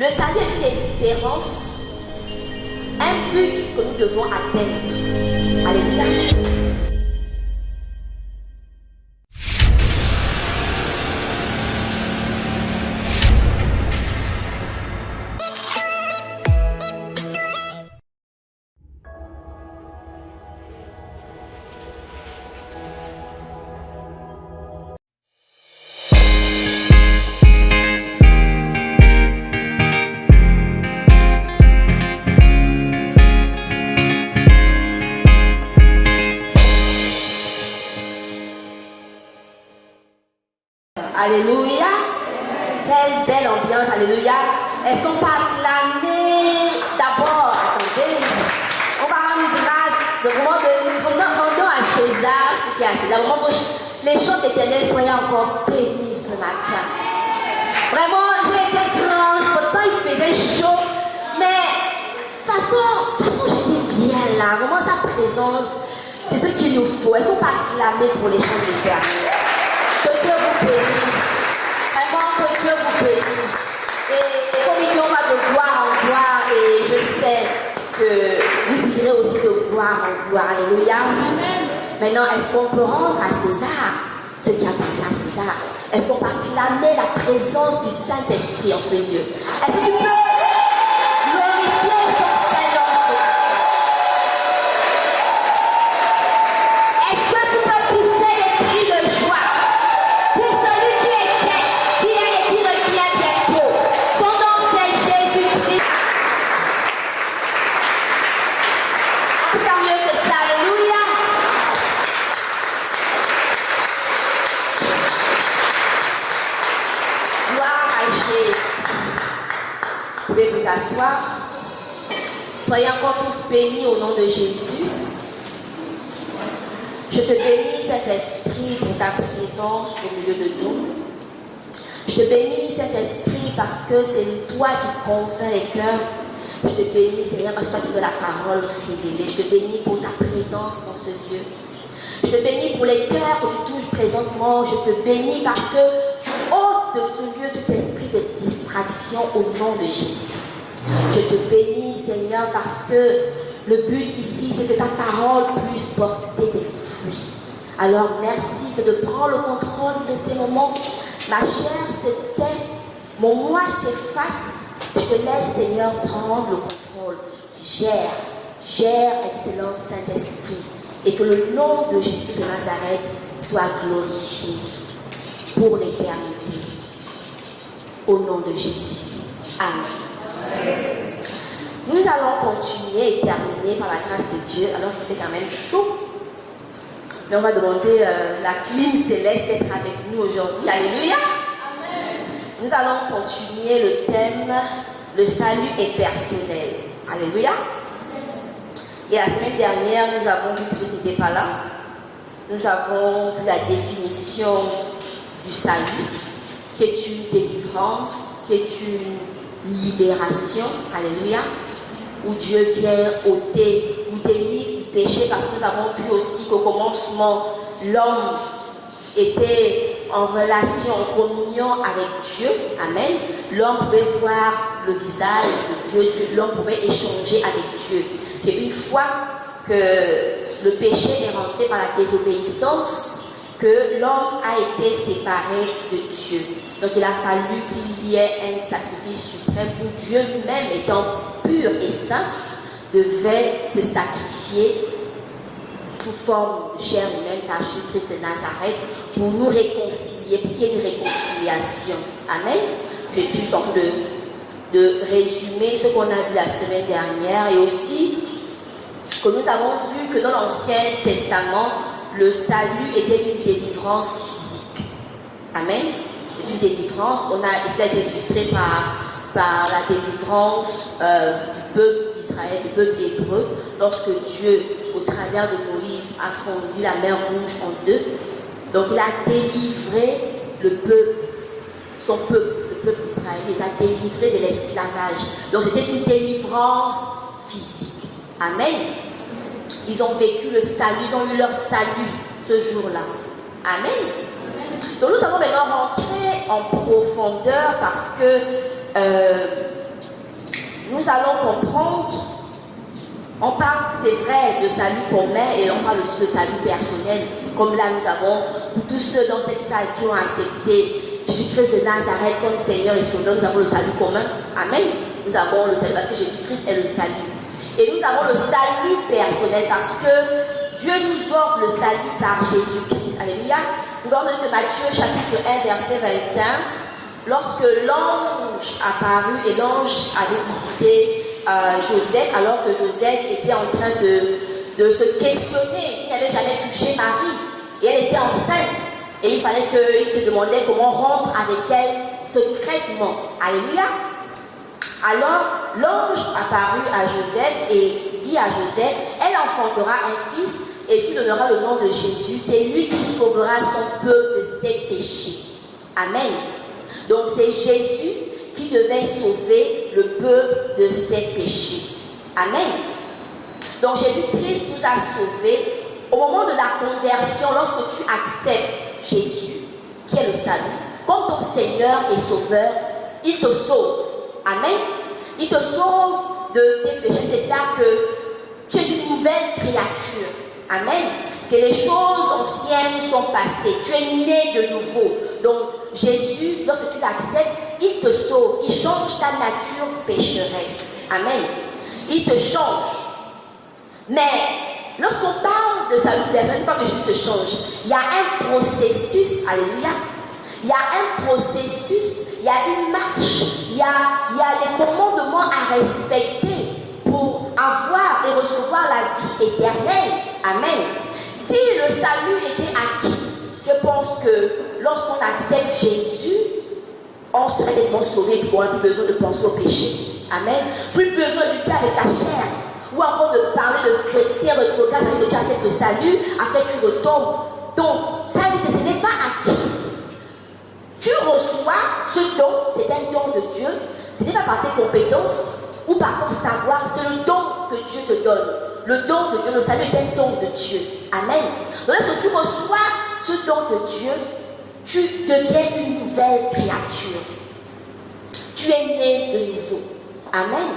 Le salut est une espérance, un but que nous devons atteindre. Alléluia. Alléluia. Quelle belle ambiance, alléluia. Est-ce qu'on peut acclamer d'abord? Attendez. On va rendre grâce. Rendons à César ce qui est à César. Les choses éternelles soient encore bénies ce matin. Vraiment, j'ai été transportée, il faisait chaud. Mais de toute façon, j'étais bien là. Vraiment, sa présence, c'est ce qu'il nous faut. Est-ce qu'on peut acclamer pour les choses éternelles? Que Dieu vous bénisse. Vraiment, que Dieu vous bénisse. Et comme il y aura de gloire en gloire, et je sais que vous irez aussi de gloire en gloire. Alléluia. Amen. Maintenant, est-ce qu'on peut rendre à César ce qui appartient à César? Est-ce qu'on peut acclamer la présence du Saint-Esprit en ce lieu? Est-ce que tu peux glorifier son Seigneur? Est-ce que tu peux pousser les cris de joie pour celui qui était, qui est et qui revient bientôt? Son nom c'est Jésus-Christ. En tout cas mieux que ça, alléluia. Gloire à Jésus. Vous pouvez vous asseoir. Soyez encore tous bénis au nom de Jésus. Je te bénis, Saint-Esprit, pour ta présence au milieu de nous. Je te bénis, Saint-Esprit, parce que c'est toi qui convainc les cœurs. Je te bénis, Seigneur, parce que tu as de la parole révélée. Je te bénis pour ta présence dans ce lieu. Je te bénis pour les cœurs que tu touches présentement. Je te bénis parce que tu ôtes de ce lieu tout esprit de distraction au nom de Jésus. Je te bénis, Seigneur, parce que le but ici, c'est que ta parole puisse porter des fruits. Alors, merci de prendre le contrôle de ces moments. Ma chair se tait, mon moi s'efface. Je te laisse, Seigneur, prendre le contrôle. Gère, excellent Saint-Esprit. Et que le nom de Jésus de Nazareth soit glorifié pour l'éternité. Au nom de Jésus. Amen. Nous allons continuer et terminer par la grâce de Dieu, alors qu'il fait quand même chaud. Mais on va demander la clim céleste d'être avec nous aujourd'hui. Alléluia. Amen. Nous allons continuer le thème, le salut est personnel. Alléluia. Et la semaine dernière, nous avons vu, pour ceux qui n'étaient pas là, nous avons vu la définition du salut, qui est une délivrance, qui est une libération. Alléluia. Où Dieu vient ôter, nous délivre du péché, parce que nous avons vu aussi qu'au commencement, l'homme était en relation, en communion avec Dieu. Amen. L'homme pouvait voir le visage de Dieu, l'homme pouvait échanger avec Dieu. C'est une fois que le péché est rentré par la désobéissance que l'homme a été séparé de Dieu. Donc il a fallu qu'il y ait un sacrifice suprême où Dieu lui-même, étant pur et saint, devait se sacrifier sous forme de chair humaine par Jésus-Christ de Nazareth pour nous réconcilier, pour qu'il y ait une réconciliation. Amen. J'ai juste envie de résumer ce qu'on a vu la semaine dernière et aussi que nous avons vu que dans l'Ancien Testament, le salut était une délivrance physique. Amen. C'est une délivrance. On a essayé d'illustrer par la délivrance du peuple d'Israël, du peuple hébreu, lorsque Dieu, au travers de Moïse, a fondu la mer Rouge en deux. Donc il a délivré le peuple, son peuple, le peuple d'Israël, il les a délivrés de l'esclavage. Donc c'était une délivrance physique. Amen. Ils ont vécu le salut, ils ont eu leur salut ce jour-là. Amen. Donc nous allons maintenant rentrer en profondeur parce que nous allons comprendre, on parle, c'est vrai, de salut commun et on parle aussi de salut personnel. Comme là, nous avons, pour tous ceux dans cette salle qui ont accepté Jésus-Christ de Nazareth comme Seigneur et Sauveur, nous avons le salut commun. Amen. Nous avons le salut parce que Jésus-Christ est le salut. Et nous avons le salut personnel parce que Dieu nous offre le salut par Jésus-Christ. Alléluia. Nous allons lire Matthieu chapitre 1, verset 21. Lorsque l'ange apparut et l'ange avait visité Joseph, alors que Joseph était en train de se questionner. Il n'avait jamais touché Marie et elle était enceinte. Et il fallait qu'il se demandait comment rompre avec elle secrètement. Alléluia. Alors l'ange apparut à Joseph et dit à Joseph, elle enfantera un fils et tu donneras le nom de Jésus. C'est lui qui sauvera son peuple de ses péchés. Amen. Donc c'est Jésus qui devait sauver le peuple de ses péchés. Amen. Donc Jésus-Christ nous a sauvés au moment de la conversion, lorsque tu acceptes Jésus, qui est le salut, comme ton Seigneur et Sauveur, il te sauve. Amen. Il te sauve de tes péchés. Il déclare que tu es une nouvelle créature. Amen. Que les choses anciennes sont passées. Tu es né de nouveau. Donc Jésus, lorsque tu l'acceptes, il te sauve. Il change ta nature pécheresse. Amen. Il te change. Mais lorsqu'on parle de salut personnel, une fois que Jésus te change, il y a un processus. Alléluia. Il y a un processus, il y a une marche, il y a des commandements à respecter pour avoir et recevoir la vie éternelle. Amen. Si le salut était acquis, je pense que lorsqu'on accepte Jésus, on serait tellement sauvé et on n'a plus besoin de penser au péché. Amen. Plus besoin de lutter avec la chair. Ou encore de parler de chrétien, de progrès, ça veut dire que tu acceptes le salut, après tu retombes. Donc, ça veut dire que ce n'est pas acquis. Tu reçois ce don, c'est un don de Dieu. Ce n'est pas par tes compétences ou par ton savoir, c'est le don que Dieu te donne. Le don de Dieu, le salut est un don de Dieu. Amen. Donc lorsque tu reçois ce don de Dieu, tu deviens une nouvelle créature. Tu es né de nouveau. Amen.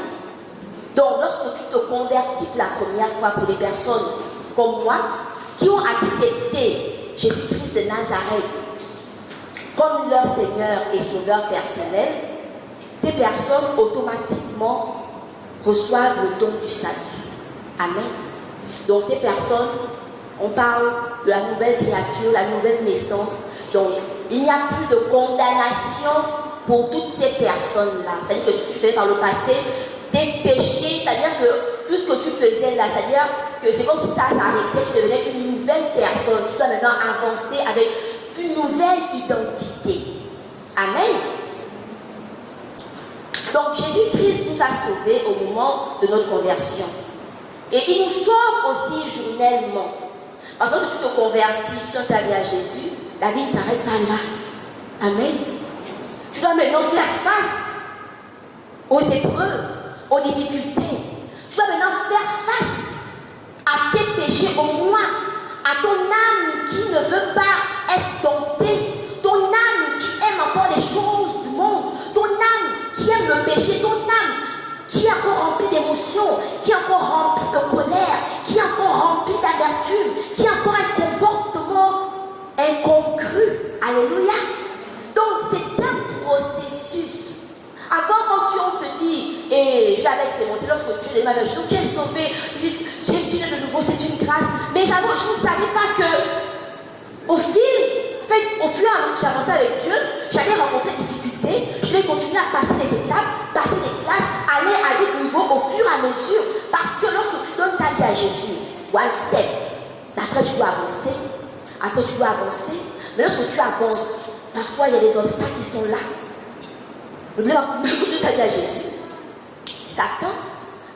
Donc lorsque tu te convertis pour la première fois, pour les personnes comme moi, qui ont accepté Jésus-Christ de Nazareth comme leur Seigneur et Sauveur personnel, ces personnes automatiquement reçoivent le don du salut. Amen. Donc ces personnes, on parle de la nouvelle créature, la nouvelle naissance. Donc il n'y a plus de condamnation pour toutes ces personnes-là. C'est-à-dire que tu faisais par le passé des péchés, c'est-à-dire que tout ce que tu faisais là, c'est-à-dire que c'est comme si ça t'arrêtait, tu devenais une nouvelle personne. Tu dois maintenant avancer avec une nouvelle identité. Amen. Donc Jésus-Christ nous a sauvés au moment de notre conversion. Et il nous sauve aussi journellement. Parce que tu te convertis, tu donnes ta vie à Jésus, la vie ne s'arrête pas là. Amen. Tu dois maintenant faire face aux épreuves, aux difficultés. Tu dois maintenant faire face à tes péchés, au moins à ton âme qui ne veut pas être domptée, ton âme qui aime encore les choses du monde, ton âme qui aime le péché, ton âme qui est encore remplie d'émotions, qui est encore remplie de colère, qui est encore remplie d'amertume, qui a encore un comportement incongru. Alléluia. Donc c'est un processus. Avant, quand on te dit, et je l'avais expérimenté lorsque tu es mal, tu es sauvé, tu es de nouveau, c'est une grâce. Mais j'avoue, je ne savais pas que, au fur et à mesure que j'avançais avec Dieu, j'allais rencontrer des difficultés, je vais continuer à passer des étapes, passer des classes, aller à des niveaux au fur et à mesure. Parce que lorsque tu donnes ta vie à Jésus, one step, après tu dois avancer, mais lorsque tu avances, parfois il y a des obstacles qui sont là. Même quand tu t'as dit à Jésus, Satan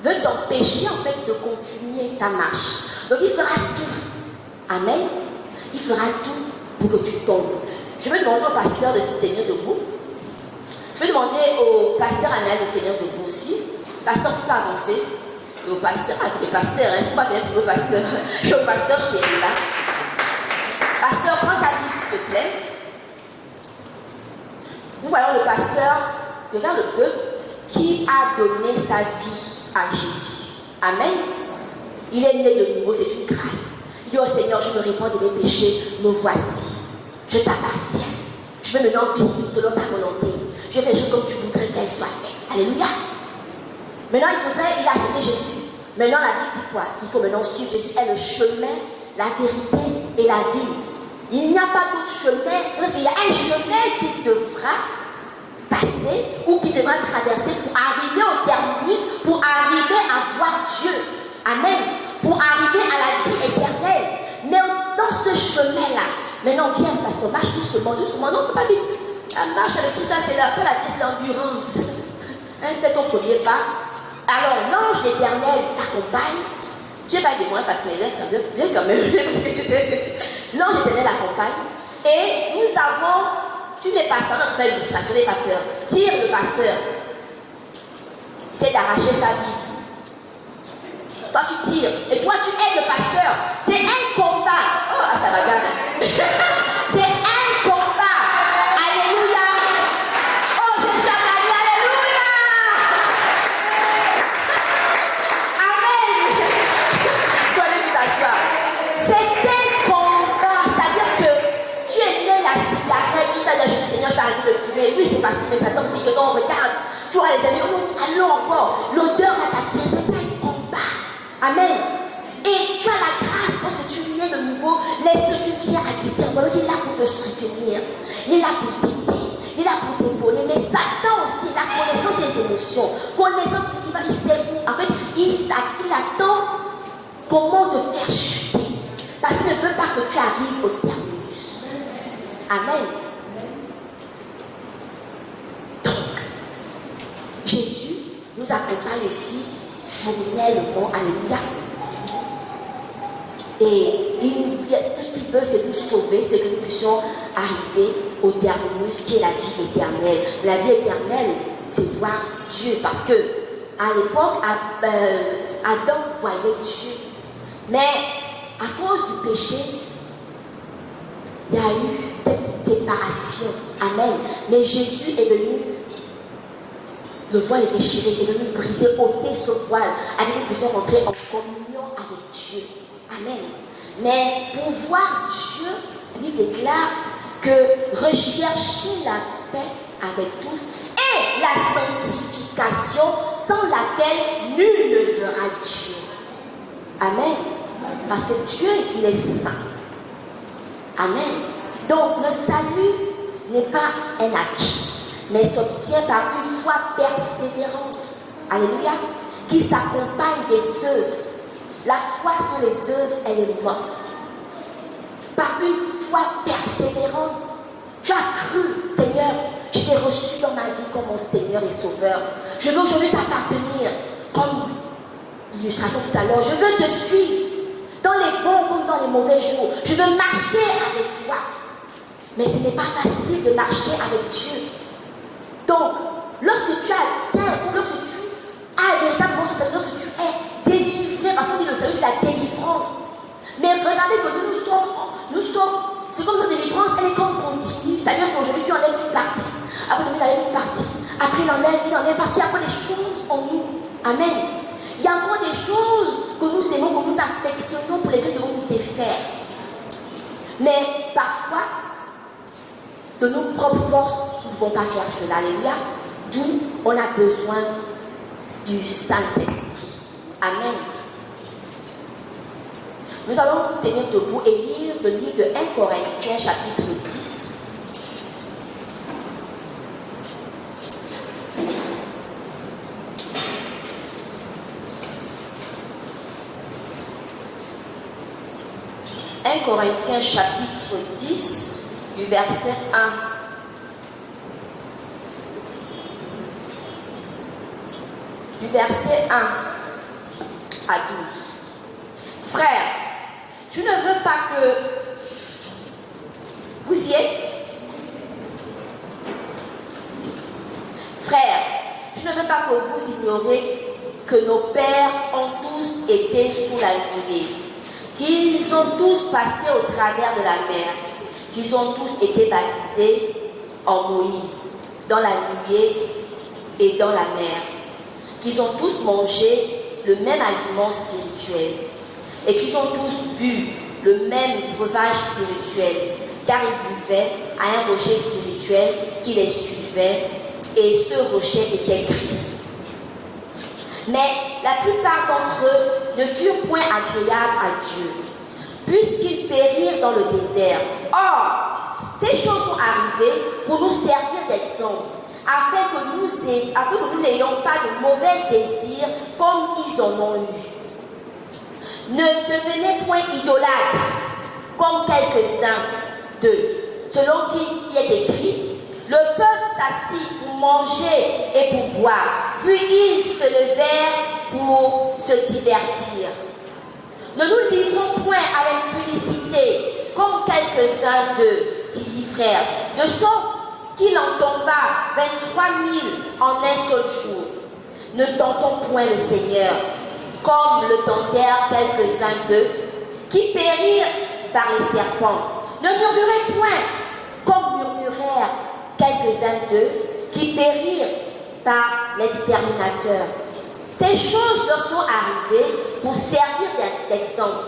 veut t'empêcher en fait de continuer ta marche. Donc il fera tout. Amen. Il fera tout pour que tu tombes. Je vais demander au pasteur de se tenir debout. Je vais demander au pasteur Anel de se tenir debout aussi. Pasteur, tu peux avancer. Et au pasteur, les pasteurs, il ne faut pas venir pour le pasteur. Et au pasteur chéri là. Pasteur, prends ta Bible s'il te plaît. Nous voyons le pasteur, regarde le peuple, qui a donné sa vie à Jésus. Amen. Il est né de nouveau, c'est une grâce. Il dit au Seigneur, je me répands de mes péchés, me voici. Je t'appartiens. Je veux maintenant vivre selon ta volonté. Je fais les choses comme tu voudrais qu'elles soient faites. Alléluia. Maintenant, il a accepté Jésus. Maintenant, la Bible dit quoi? Il faut maintenant suivre Jésus est le chemin, la vérité et la vie. Il n'y a pas d'autre chemin. Il y a un chemin qui devra passer ou qui devra traverser pour arriver au terminus, pour arriver à voir Dieu. Amen. Pour arriver à la vie éternelle. Mais dans ce chemin-là, maintenant viens parce qu'on marche doucement, non, pas vite. La marche avec tout ça, c'est un peu la pièce d'endurance. Elle fait ton premier pas. Alors l'ange éternel t'accompagne. Dieu va de moi parce que les laisse quand même. L'ange éternel accompagne. Et nous avons, tu n'es pas notre frère illustration des pasteurs. Tire le pasteur. C'est d'arracher sa vie. Toi tu tires. Et toi tu aides le pasteur. C'est un combat. Oh, ça va gagner. C'est un combat. Alléluia. Oh, Jésus a gagné. Alléluia. Amen. Vous allez vous asseoir. C'est un combat. C'est-à-dire que tu es né la cigarette. Tu t'as dit, Seigneur, j'ai arrêté de fumer. Oui, c'est facile, mais ça tombe dit que non, regarde. Tu auras les amis. Allons encore. L'odeur va t'attirer. C'est un combat. Amen. Et tu as la grâce parce que tu nais de nouveau. L'Esprit de Dieu vient habiter en toi. Il est là pour te soutenir. Il est là pour t'aider. Il est là pour t'épauler. Mais Satan aussi, la connaissance des émotions. Connaissance qu'il va, il sait où. En fait, il attend comment te faire chuter. Parce qu'il ne veut pas que tu arrives au terminus. Amen. Donc, Jésus nous accompagne aussi journellement. Alléluia. Et tout ce qu'il veut, c'est nous sauver, c'est que nous puissions arriver au terminus qui est la vie éternelle. La vie éternelle, c'est voir Dieu. Parce que à l'époque, Adam voyait Dieu. Mais à cause du péché, il y a eu cette séparation. Amen. Mais Jésus est venu. Le voile est déchiré, il est venu briser, ôter ce voile, afin que nous puissions rentrer en communion avec Dieu. Amen. Mais pour voir Dieu, la Bible déclare que rechercher la paix avec tous et la sanctification sans laquelle nul ne verra Dieu. Amen. Parce que Dieu, il est saint. Amen. Donc le salut n'est pas un acquis, mais s'obtient par une foi persévérante. Alléluia. Qui s'accompagne des œuvres. La foi sans les œuvres, elle est morte. Par une foi persévérante. Tu as cru, Seigneur, je t'ai reçu dans ma vie comme mon Seigneur et Sauveur. Je veux aujourd'hui t'appartenir, comme l'illustration tout à l'heure. Je veux te suivre dans les bons comme dans les mauvais jours. Je veux marcher avec toi. Mais ce n'est pas facile de marcher avec Dieu. Donc, lorsque tu as atteint, ou lorsque tu as véritablement ce salut, lorsque tu es délivré, parce qu'on dit le salut c'est la délivrance. Mais regardez que nous sommes, c'est comme notre délivrance, elle est comme continue. C'est-à-dire qu'aujourd'hui tu enlèves une partie, après tu enlèves une partie, après il enlève, parce qu'il y a encore des choses en nous. Amen. Il y a encore des choses que nous aimons, que nous affectionnons, pour lesquelles nous devons nous défaire. Mais parfois, de nos propres forces, nous ne pouvons pas faire cela. Alléluia. D'où on a besoin du Saint-Esprit. Amen. Nous allons nous tenir debout et lire le livre de 1 Corinthiens chapitre 10. « 1 Corinthiens chapitre 10, du verset 1. Du verset 1 à 12. Frères, je ne veux pas que vous y êtes. Frères, je ne veux pas que vous ignoriez que nos pères ont tous été sous la nuée, qu'ils ont tous passé au travers de la mer, qu'ils ont tous été baptisés en Moïse, dans la nuée et dans la mer, qu'ils ont tous mangé le même aliment spirituel et qu'ils ont tous bu le même breuvage spirituel, car ils buvaient à un rocher spirituel qui les suivait, et ce rocher était Christ. Mais la plupart d'entre eux ne furent point agréables à Dieu, puisqu'ils périrent dans le désert. Or, ces choses sont arrivées pour nous servir d'exemple, afin que nous n'ayons pas de mauvais désirs comme ils en ont eu. Ne devenez point idolâtres, comme quelques-uns d'eux, selon qui il est écrit: le peuple s'assit pour manger et pour boire, puis ils se levèrent pour se divertir. Ne nous livrons point à l'impudicité, comme quelques-uns d'eux s'y livrèrent, de sorte qu'il en tomba 23 000 en un seul jour. Ne tentons point le Seigneur, comme le tentèrent quelques-uns d'eux, qui périrent par les serpents. Ne murmurez point, comme murmurèrent quelques-uns d'eux, qui périrent par l'exterminateur. Ces choses leur sont arrivées pour servir d'exemple,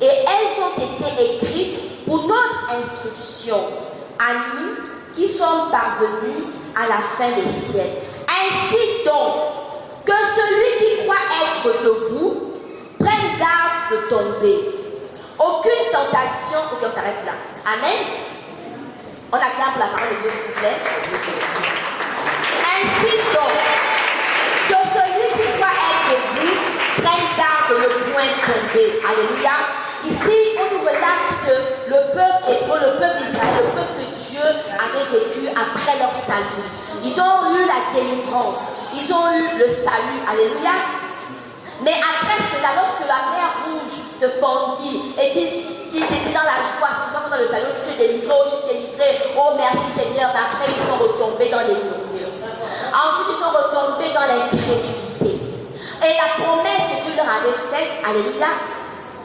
et elles ont été écrites pour notre instruction, à nous qui sommes parvenus à la fin des siècles. Ainsi donc, que celui qui croit être debout prenne garde de tomber. Aucune tentation. Ok, on s'arrête là. Amen. On acclame la parole de Dieu, s'il vous plaît. Ainsi donc, que celui qui croit être debout prenne garde de ne point tomber. Alléluia. Ici, on nous relate que le peuple hébreu, le peuple d'Israël, le peuple de Dieu avait vécu après leur salut. Ils ont eu la délivrance, ils ont eu le salut. Alléluia. Mais après cela, lorsque la mer rouge se fendit et qu'ils étaient dans la joie, ils sont dans le salut, tu es délivré, oh, je suis délivré, oh merci Seigneur. Mais après, ils sont retombés dans les murmures. Ensuite, ils sont retombés dans l'incrédulité. Et la promesse que Dieu leur avait faite, alléluia,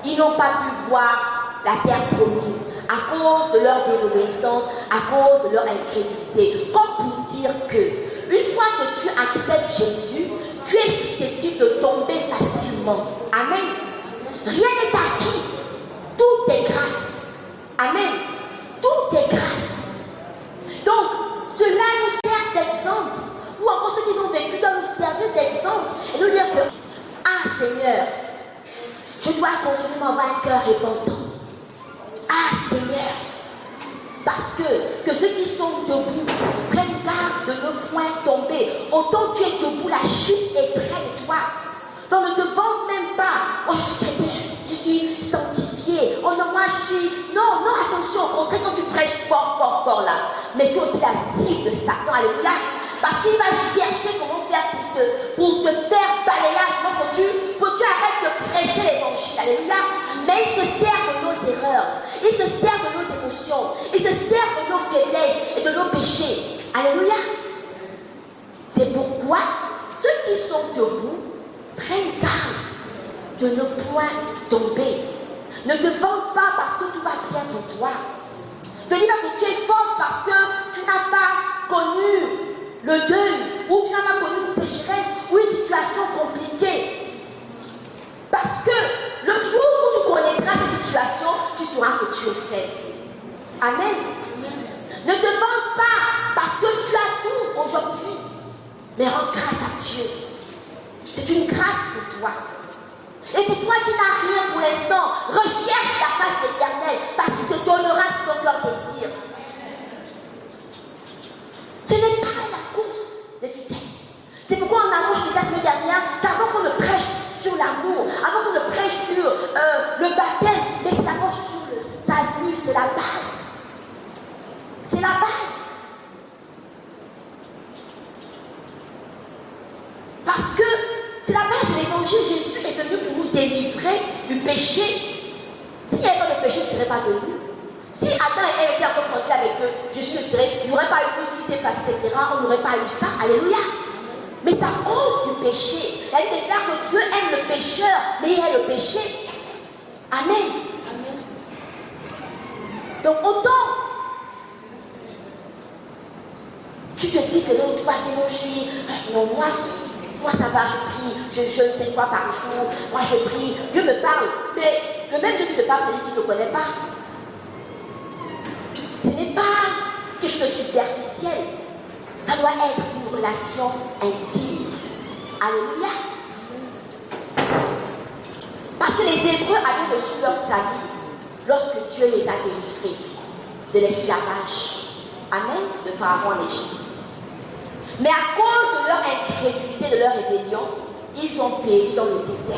ils n'ont pas pu voir la terre promise à cause de leur désobéissance, à cause de leur incrédulité. Comme pour dire que, une fois que tu acceptes Jésus, tu es susceptible de tomber facilement. Amen. Rien n'est acquis. Tout est grâce. Amen. Tout est grâce. Donc, cela nous sert d'exemple. Ou encore ceux qui ont vécu doivent nous servir d'exemple. Et nous dire que, ah Seigneur, je dois continuellement avoir un cœur repentant. Ah Seigneur, parce que ceux qui sont debout prennent garde de ne point tomber. Autant tu es debout, la chute est près de toi. Donc ne te vante même pas. Oh, je suis chrétien, je suis sanctifié. Oh non, moi je suis. Non, non, attention, au contraire, quand tu prêches fort là. Mais tu es aussi la cible de Satan, alléluia. Parce qu'il va chercher comment faire pour te faire balayage, pour que tu arrêtes de prêcher l'évangile, alléluia. Mais il se sert de nos erreurs, il se sert de nos émotions, il se sert de nos faiblesses et de nos péchés, alléluia. C'est pourquoi ceux qui sont debout prennent garde de ne point tomber. Ne te vante pas parce que tout va bien pour toi. Ne dis pas que tu es fort parce que tu n'as pas connu le deuil, ou tu n'as pas connu une sécheresse, ou une situation compliquée. Parce que le jour où tu connaîtras des situations, tu sauras que tu es faible. Amen. Ne te vante pas parce que tu as tout aujourd'hui, mais rends grâce à Dieu. C'est une grâce pour toi. Et pour toi qui n'as rien pour l'instant, recherche la face de l'Éternel parce qu'il te donnera ce que ton cœur désire. Ce n'est pas la course de vitesse. C'est pourquoi en amont, je disais la semaine dernière, qu'avant qu'on ne prêche sur l'amour, avant qu'on ne prêche sur le baptême, mais c'est d'abord sur le salut, c'est la base. C'est la base. Parce que c'est la base de l'évangile. Jésus est venu pour nous délivrer du péché. S'il n'y avait pas de péché, il ne serait pas venu. Si Adam et Ève étaient encore tranquilles avec eux, Jésus ne serait, il n'y aurait pas eu tout ce qui s'est passé, etc. On n'aurait pas eu ça. Alléluia. Mais c'est à cause du péché. Elle déclare que Dieu aime le pécheur, mais il est le péché. Amen. Amen. Donc autant tu te dis que non, toi, que non, je suis. Non, moi ça va, je prie, je jeûne 5 fois par jour, moi je prie, Dieu me parle. Mais le même Dieu qui te parle, il ne te connaît pas. Ce n'est pas quelque chose de superficiel. Ça doit être une relation intime. Alléluia. Parce que les Hébreux avaient reçu leur salut lorsque Dieu les a délivrés de l'esclavage. Amen. De Pharaon en Égypte. Mais à cause de leur incrédulité, de leur rébellion, ils ont péri dans le désert.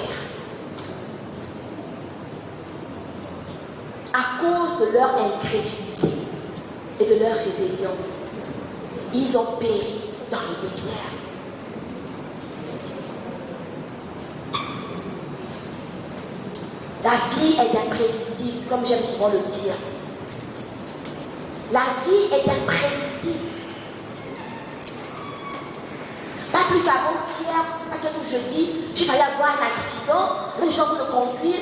À cause de leur incrédulité et de leur rébellion, ils ont péri dans le désert. La vie est imprévisible, comme j'aime souvent le dire. La vie est imprévisible. Pas plus qu'avant-hier, pas quelque chose jeudi, j'ai failli avoir un accident. Les gens vont le conduire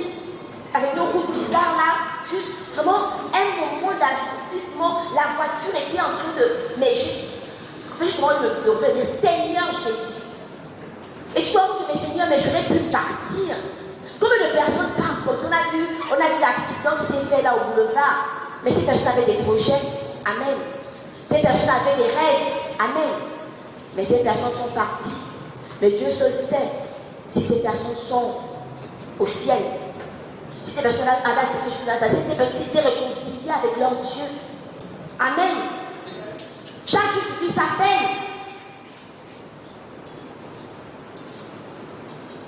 avec nos routes bizarres là. Juste vraiment un moment d'assouplissement. La voiture était en train de. Mais en fait, justement, de dire Seigneur Jésus. Et tu dois dire, mais Seigneur, mais j'aurais pu partir. Combien de personnes partent comme ça? On a vu l'accident qui s'est fait là au boulevard. Mais ces personnes avaient des projets. Amen. Ces personnes avaient des rêves. Amen. Mais ces personnes sont parties. Mais Dieu seul sait si ces personnes sont au ciel. Si ces personnes-là avaient accepté ces choses-là, si ces personnes étaient réconciliées avec leur Dieu. Amen. Chaque jour suffit sa peine.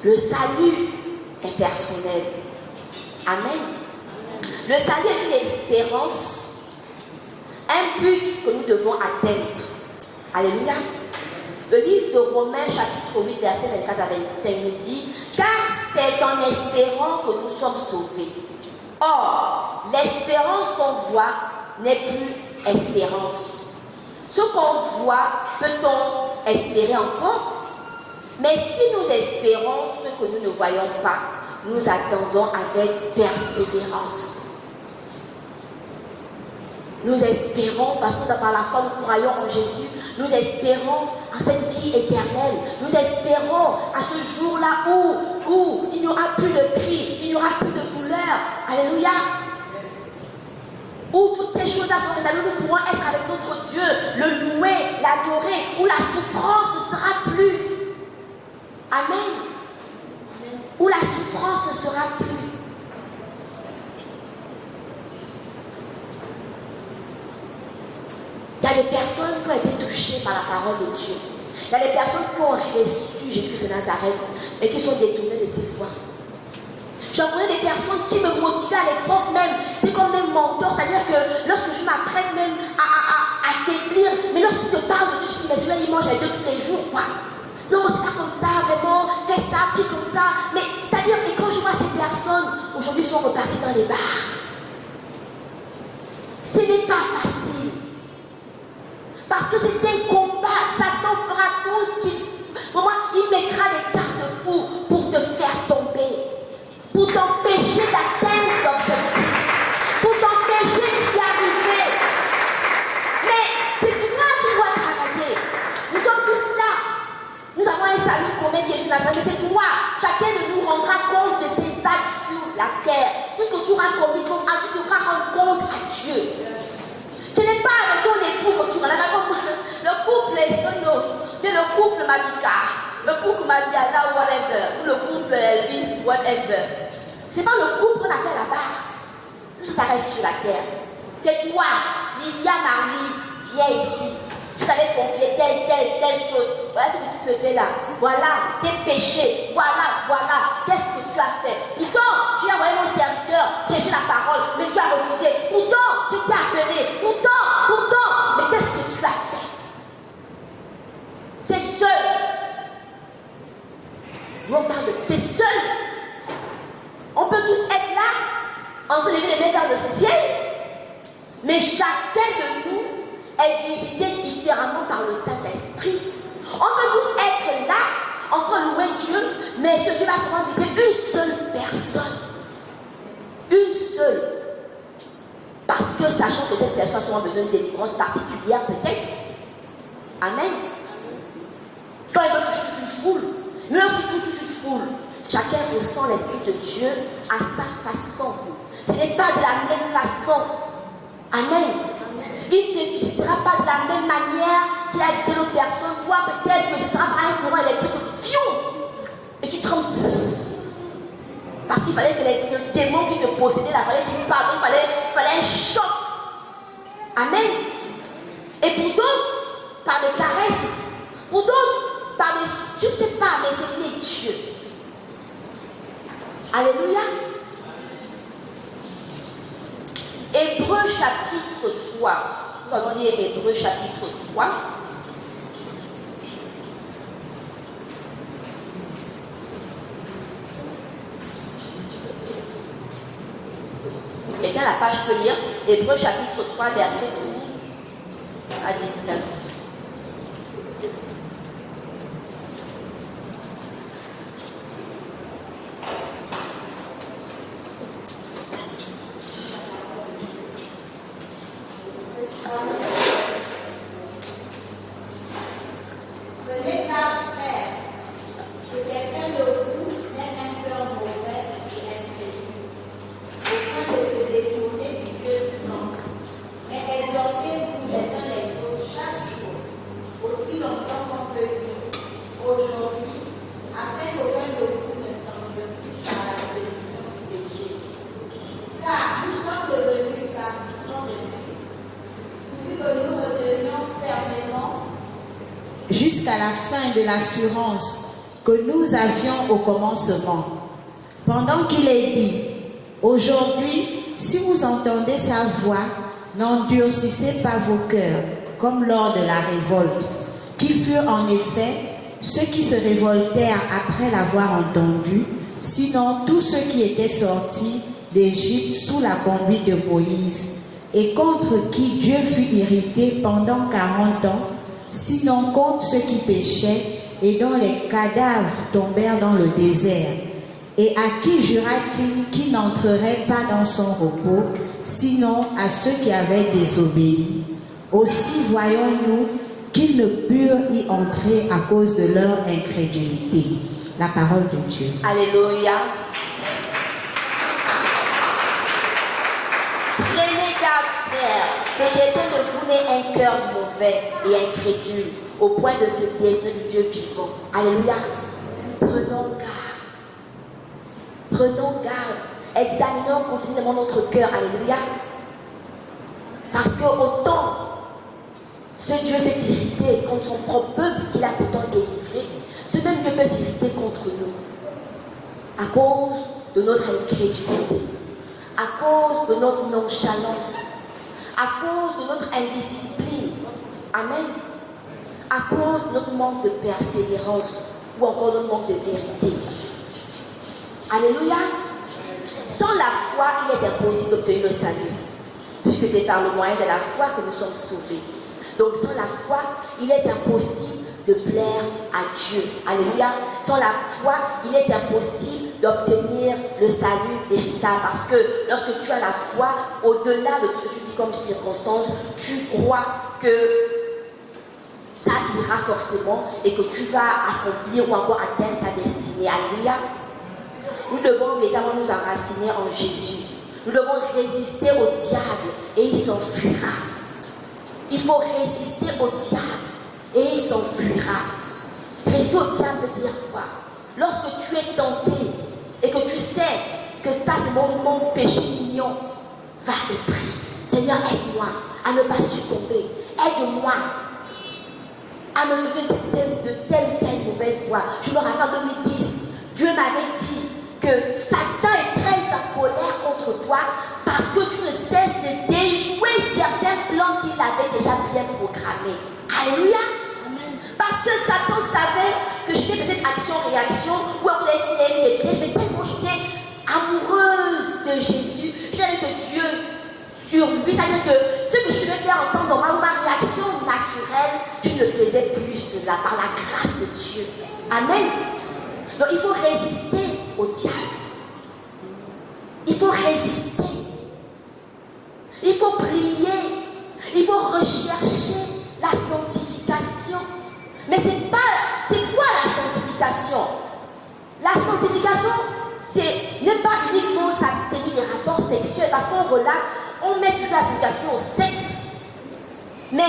Le salut est personnel. Amen. Le salut est une espérance, un but que nous devons atteindre. Alléluia. Le livre de Romains, chapitre 8, verset 24 à 25, nous dit « Car c'est en espérant que nous sommes sauvés. Or, l'espérance qu'on voit n'est plus espérance. Ce qu'on voit, peut-on espérer encore? Mais si nous espérons ce que nous ne voyons pas, nous attendons avec persévérance. » Nous espérons, parce que par la foi nous croyons en Jésus, nous espérons en cette vie éternelle. Nous espérons à ce jour-là où il n'y aura plus de cris, il n'y aura plus de douleur. Alléluia. Où toutes ces choses-là sont réalisées, nous pourrons être avec notre Dieu, le louer, l'adorer, où la souffrance ne sera plus. Amen. Où la souffrance ne sera plus. Il y a des personnes qui ont été touchées par la parole de Dieu. Il y a des personnes qui ont reçu Jésus de Nazareth, mais qui sont détournées de ses voies. J'en connais des personnes qui me motivaient à l'époque même. C'est comme un mentor, c'est-à-dire que lorsque je m'apprête même à affaiblir, mais lorsqu'il te parle de Dieu, je dis, mais celui-là, il mange avec Dieu tous les jours, quoi. Non, c'est pas comme ça, vraiment, fais ça, prie comme ça. Mais c'est-à-dire que quand je vois ces personnes, aujourd'hui, sont reparties dans les bars. Ce n'est pas facile. Parce que c'est un combat. Satan fera tout ce qu'il... Pour moi, il mettra des garde-fous pour te faire tomber. Pour t'empêcher d'atteindre l'objectif. Pour t'empêcher d'y arriver. Mais c'est toi qui dois travailler. Nous sommes tous là. Nous avons un salut commun qui est là. Mais c'est toi. Chacun de nous rendra compte de ses actes sur la terre. Tout ce que tu auras commis comme acte, tu devras rendre compte à Dieu. Ce n'est pas avec ton époux que tu vas là. Le couple est solo, mais le couple Mabika, le couple Mabiala, whatever, ou le couple Elvis, whatever. Ce n'est pas le couple qu'on appelle là-bas. Tout ça reste sur la terre. C'est toi, Lydia Marlise, viens ici. Je t'avais confié telle chose. Voilà ce que tu faisais là. Voilà tes péchés. Voilà. Qu'est-ce que tu as fait? Pourtant, j'ai envoyé mon serviteur prêcher la parole, mais tu as refusé. Pourtant, je t'ai appelé. Pourtant. Mais qu'est-ce que tu as fait? C'est seul. Nous on parle de... C'est seul. On peut tous être là, en train de lever les mains vers le ciel, mais chacun de nous est visité différemment par le Saint-Esprit. On peut tous être là, en train de louer Dieu, mais ce que Dieu va seulement visiter une seule personne. Une seule. Parce que sachant que cette personne a souvent besoin de délivrance particulière, peut-être. Amen. Quand il veut toucher toute une foule, mais lorsqu'il touche toute une foule, chacun ressent l'Esprit de Dieu à sa façon. Ce n'est pas de la même façon. Amen. Il ne te visitera pas de la même manière qu'il a visité l'autre personne. Toi, peut-être que ce sera par un courant électrique. Et tu trembles. Parce qu'il fallait que le démon qui te possédait, il fallait qu'il pardonne, il fallait un choc. Amen. Et pour d'autres, par des caresses. Pour d'autres, par des... Je ne sais pas, mais c'est Dieu. Alléluia. Hébreux chapitre 3. Nous allons lire Hébreux chapitre 3. Quelqu'un la page peut lire. Hébreux chapitre 3, verset 12 à 19. Prenez garde, frère, que quelqu'un de vous n'ait un cœur mauvais et imprévu, au point de se détourner du Dieu vivant. Mais exhortez-vous les uns les autres chaque jour, aussi longtemps qu'on peut vivre, aujourd'hui, afin qu'aucun de vous ne s'endurcisse par la séduction du péché. Car nous sommes devenus participants de Christ, pourvu que nous retenions fermement jusqu'à la fin de l'assurance que nous avions au commencement. Pendant qu'il est dit, aujourd'hui, si vous entendez sa voix, n'endurcissez pas vos cœurs, comme lors de la révolte, qui furent en effet ceux qui se révoltèrent après l'avoir entendu, sinon tous ceux qui étaient sortis d'Égypte sous la conduite de Moïse, et contre qui Dieu fut irrité pendant 40 ans, sinon contre ceux qui péchaient et dont les cadavres tombèrent dans le désert. Et à qui jura-t-il qui n'entrerait pas dans son repos, sinon à ceux qui avaient désobéi? Aussi voyons-nous qu'ils ne purent y entrer à cause de leur incrédulité. La parole de Dieu. Alléluia. Prenez garde, frère, que quelqu'un de vous n'ait un cœur mauvais et incrédule, au point de se détourner du Dieu vivant. Alléluia. Prenons garde. Prenons garde. Examinons continuellement notre cœur. Alléluia. Parce que autant ce Dieu s'est irrité contre son propre peuple qu'il a pourtant délivré, ce même Dieu peut s'irriter contre nous à cause de notre incrédulité, à cause de notre nonchalance, à cause de notre indiscipline. Amen. À cause de notre manque de persévérance ou encore notre manque de vérité. Alléluia. Sans la foi, il est impossible d'obtenir le salut, puisque c'est par le moyen de la foi que nous sommes sauvés. Donc sans la foi, il est impossible de plaire à Dieu. Alléluia. Sans la foi, il est impossible d'obtenir le salut véritable. Parce que lorsque tu as la foi, au-delà de tout ce que tu vis comme circonstance, tu crois que ça ira forcément et que tu vas accomplir ou encore atteindre ta destinée. Alléluia. Nous devons également nous enraciner en Jésus. Nous devons résister au diable et il s'enfuira. Il faut résister au diable et il s'enfuira. Résister au diable veut dire quoi? Lorsque tu es tenté et que tu sais que ça c'est mon péché mignon, va et prie. Seigneur, aide-moi à ne pas succomber. Aide-moi à me lever de telle ou telle mauvaise voie. Je me rappelle en 2010, Dieu m'avait dit que Satan est très en colère contre toi parce que tu ne cesses de déjouer certains plans qu'il avait déjà bien programmés. Alléluia. Amen. Parce que Satan savait que j'étais peut-être action-réaction ou on voulait des pièges, mais tellement j'étais amoureuse de Jésus, j'avais de Dieu sur lui, c'est-à-dire que ce que je devais faire en temps normal, ma réaction naturelle, je ne faisais plus cela par la grâce de Dieu. Amen. Donc il faut résister au diable. Il faut résister. Il faut prier. Il faut rechercher la sanctification. La sanctification, c'est ne pas uniquement s'abstenir des rapports sexuels, parce qu'on relate, on met toujours la sanctification au sexe. Mais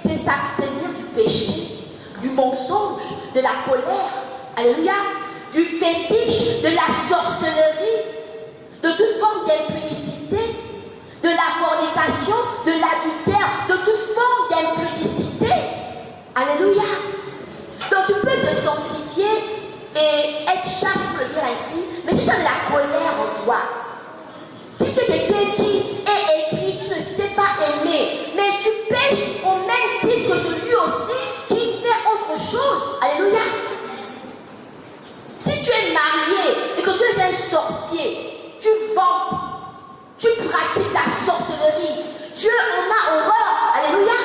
c'est s'abstenir du péché, du mensonge, de la colère, alléluia, du fétiche, de la sorcellerie, de toute forme d'impudicité, de la fornication, de l'adultère, de toute forme d'impudicité. Alléluia. Donc tu peux te sanctifier et être chaste, pour le dire ainsi, mais si tu as de la colère en toi, si tu es quelqu'un qui est écrit, tu ne sais pas aimer, mais tu pêches au même titre que celui aussi qui fait autre chose. Alléluia. Si tu es marié et que tu es un sorcier, tu vends, tu pratiques la sorcellerie, Dieu en a horreur. Alléluia.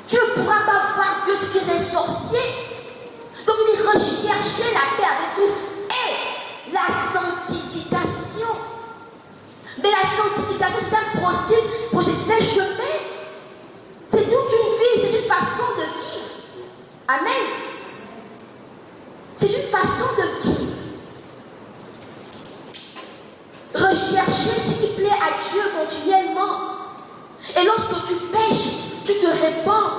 Tu ne pourras pas voir Dieu si tu es un sorcier. Donc il dit rechercher la paix avec tous et la sanctification. Mais la sanctification, c'est un processus, un chemin. C'est toute une vie, c'est une façon de vivre. Amen. C'est une façon de vivre. Rechercher ce qui plaît à Dieu continuellement. Et lorsque tu pêches, tu te répands.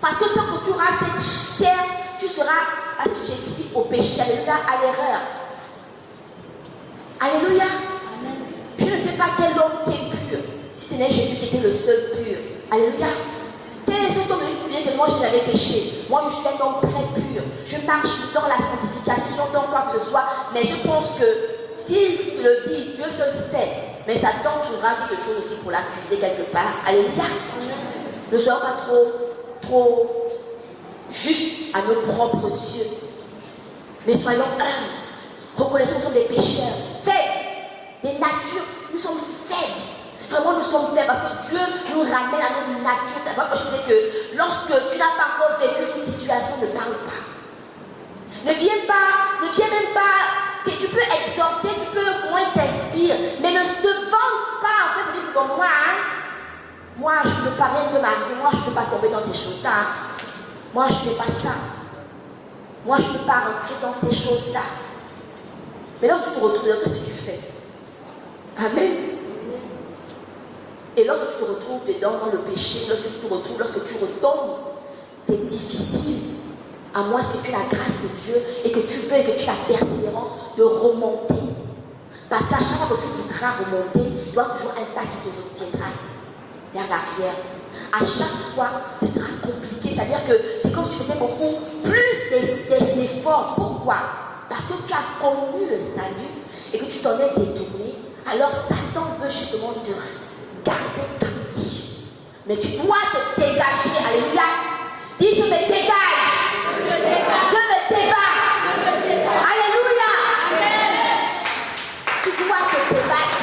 Parce que tant que tu auras cette chair, tu seras assujetti au péché, alléluia, à l'erreur. Alléluia. Je ne sais pas quel homme qui est pur, si ce n'est Jésus qui était le seul pur. Alléluia. Quel est cet homme qui dit que moi je n'avais péché? Moi je suis un homme très pur. Je marche dans la sanctification, dans quoi que ce soit. Mais je pense que s'il le dit, Dieu seul sait. Mais Satan trouvera quelque chose aussi pour l'accuser quelque part. Alléluia. Ne soyons pas trop justes à nos propres yeux. Mais soyons humbles. Reconnaissons que nous sommes des pécheurs, faibles, des natures. Nous sommes faibles. Vraiment, nous sommes faibles parce que Dieu nous ramène à notre nature. C'est vrai que je disais que lorsque tu n'as pas encore vécu une situation, ne parle pas. Ne viens même pas. Tu peux exhorter, tu peux comment il t'inspire, mais ne te vante pas en fait de dire bon, moi je ne peux pas rien de m'arriver, moi je ne peux pas tomber dans ces choses-là. Moi je ne fais pas ça. Moi je ne peux pas rentrer dans ces choses-là. Mais lorsque tu te retrouves, qu'est-ce que tu fais? Amen. Et lorsque tu te retrouves dedans dans le péché, lorsque tu retombes, c'est difficile. À moins que tu aies la grâce de Dieu et que tu veuilles, que tu aies la persévérance de remonter. Parce qu'à chaque fois que tu voudras remonter, il y aura toujours un pas qui te retiendra vers l'arrière. À chaque fois, ce sera compliqué. C'est-à-dire que c'est comme si tu faisais beaucoup plus d'efforts. Pourquoi? Parce que tu as connu le salut et que tu t'en es détourné. Alors Satan veut justement te garder captif. Mais tu dois te dégager. Alléluia. Dis, je me dégage. Je me débat. Alléluia. Amen. Tu dois te débattre.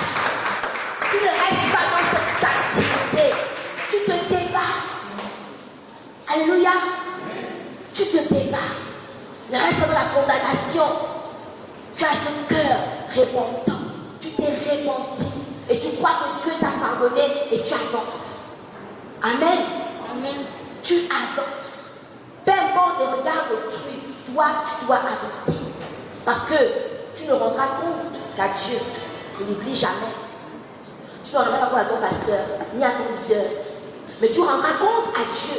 Tu ne restes pas dans cette captivité. Tu te débats. Alléluia. Tu te débats. Ne reste pas dans la condamnation. Tu as ce cœur repentant. Tu t'es repenti. Et tu crois que Dieu t'a pardonné et tu avances. Amen. Amen. Tu avances. Peu importe les regards d'autrui, toi, tu dois avancer. Parce que tu ne rendras compte qu'à Dieu. Ne l'oublie jamais. Tu ne rendras pas compte à ton pasteur, ni à ton leader. Mais tu rendras compte à Dieu.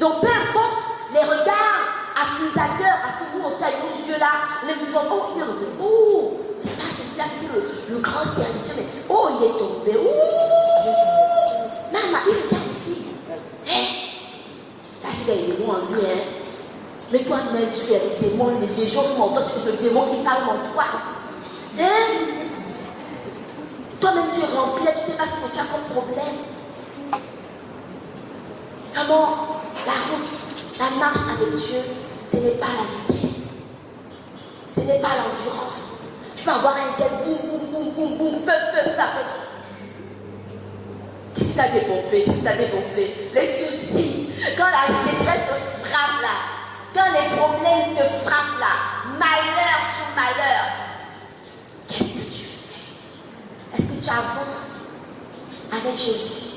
Donc peu importe les regards accusateurs, parce que nous aussi, avec nos yeux là, on est toujours, oh, il est revenu. Oh, c'est pas celui-là qui était le grand serviteur, mais oh, il est tombé. Oh, maman, il regarde l'église. Là, c'est des démons en lui, hein. Mais toi-même, tu es des démons, les gens sont en toi, c'est le démon qui parle en toi. Hein? Toi-même, tu es rempli, tu ne sais pas ce que tu as comme problème. Comment la route, la marche avec Dieu, ce n'est pas la vitesse. Ce n'est pas l'endurance. Tu peux avoir un zèle, boum, boum, boum, boum, boum, peu, après. Qu'est-ce qui t'a débombé? Qu'est-ce qui t'a dégonflé? Les soucis. Quand la détresse te frappe là, quand les problèmes te frappent là, malheur sur malheur, qu'est-ce que tu fais? Est-ce que tu avances avec Jésus?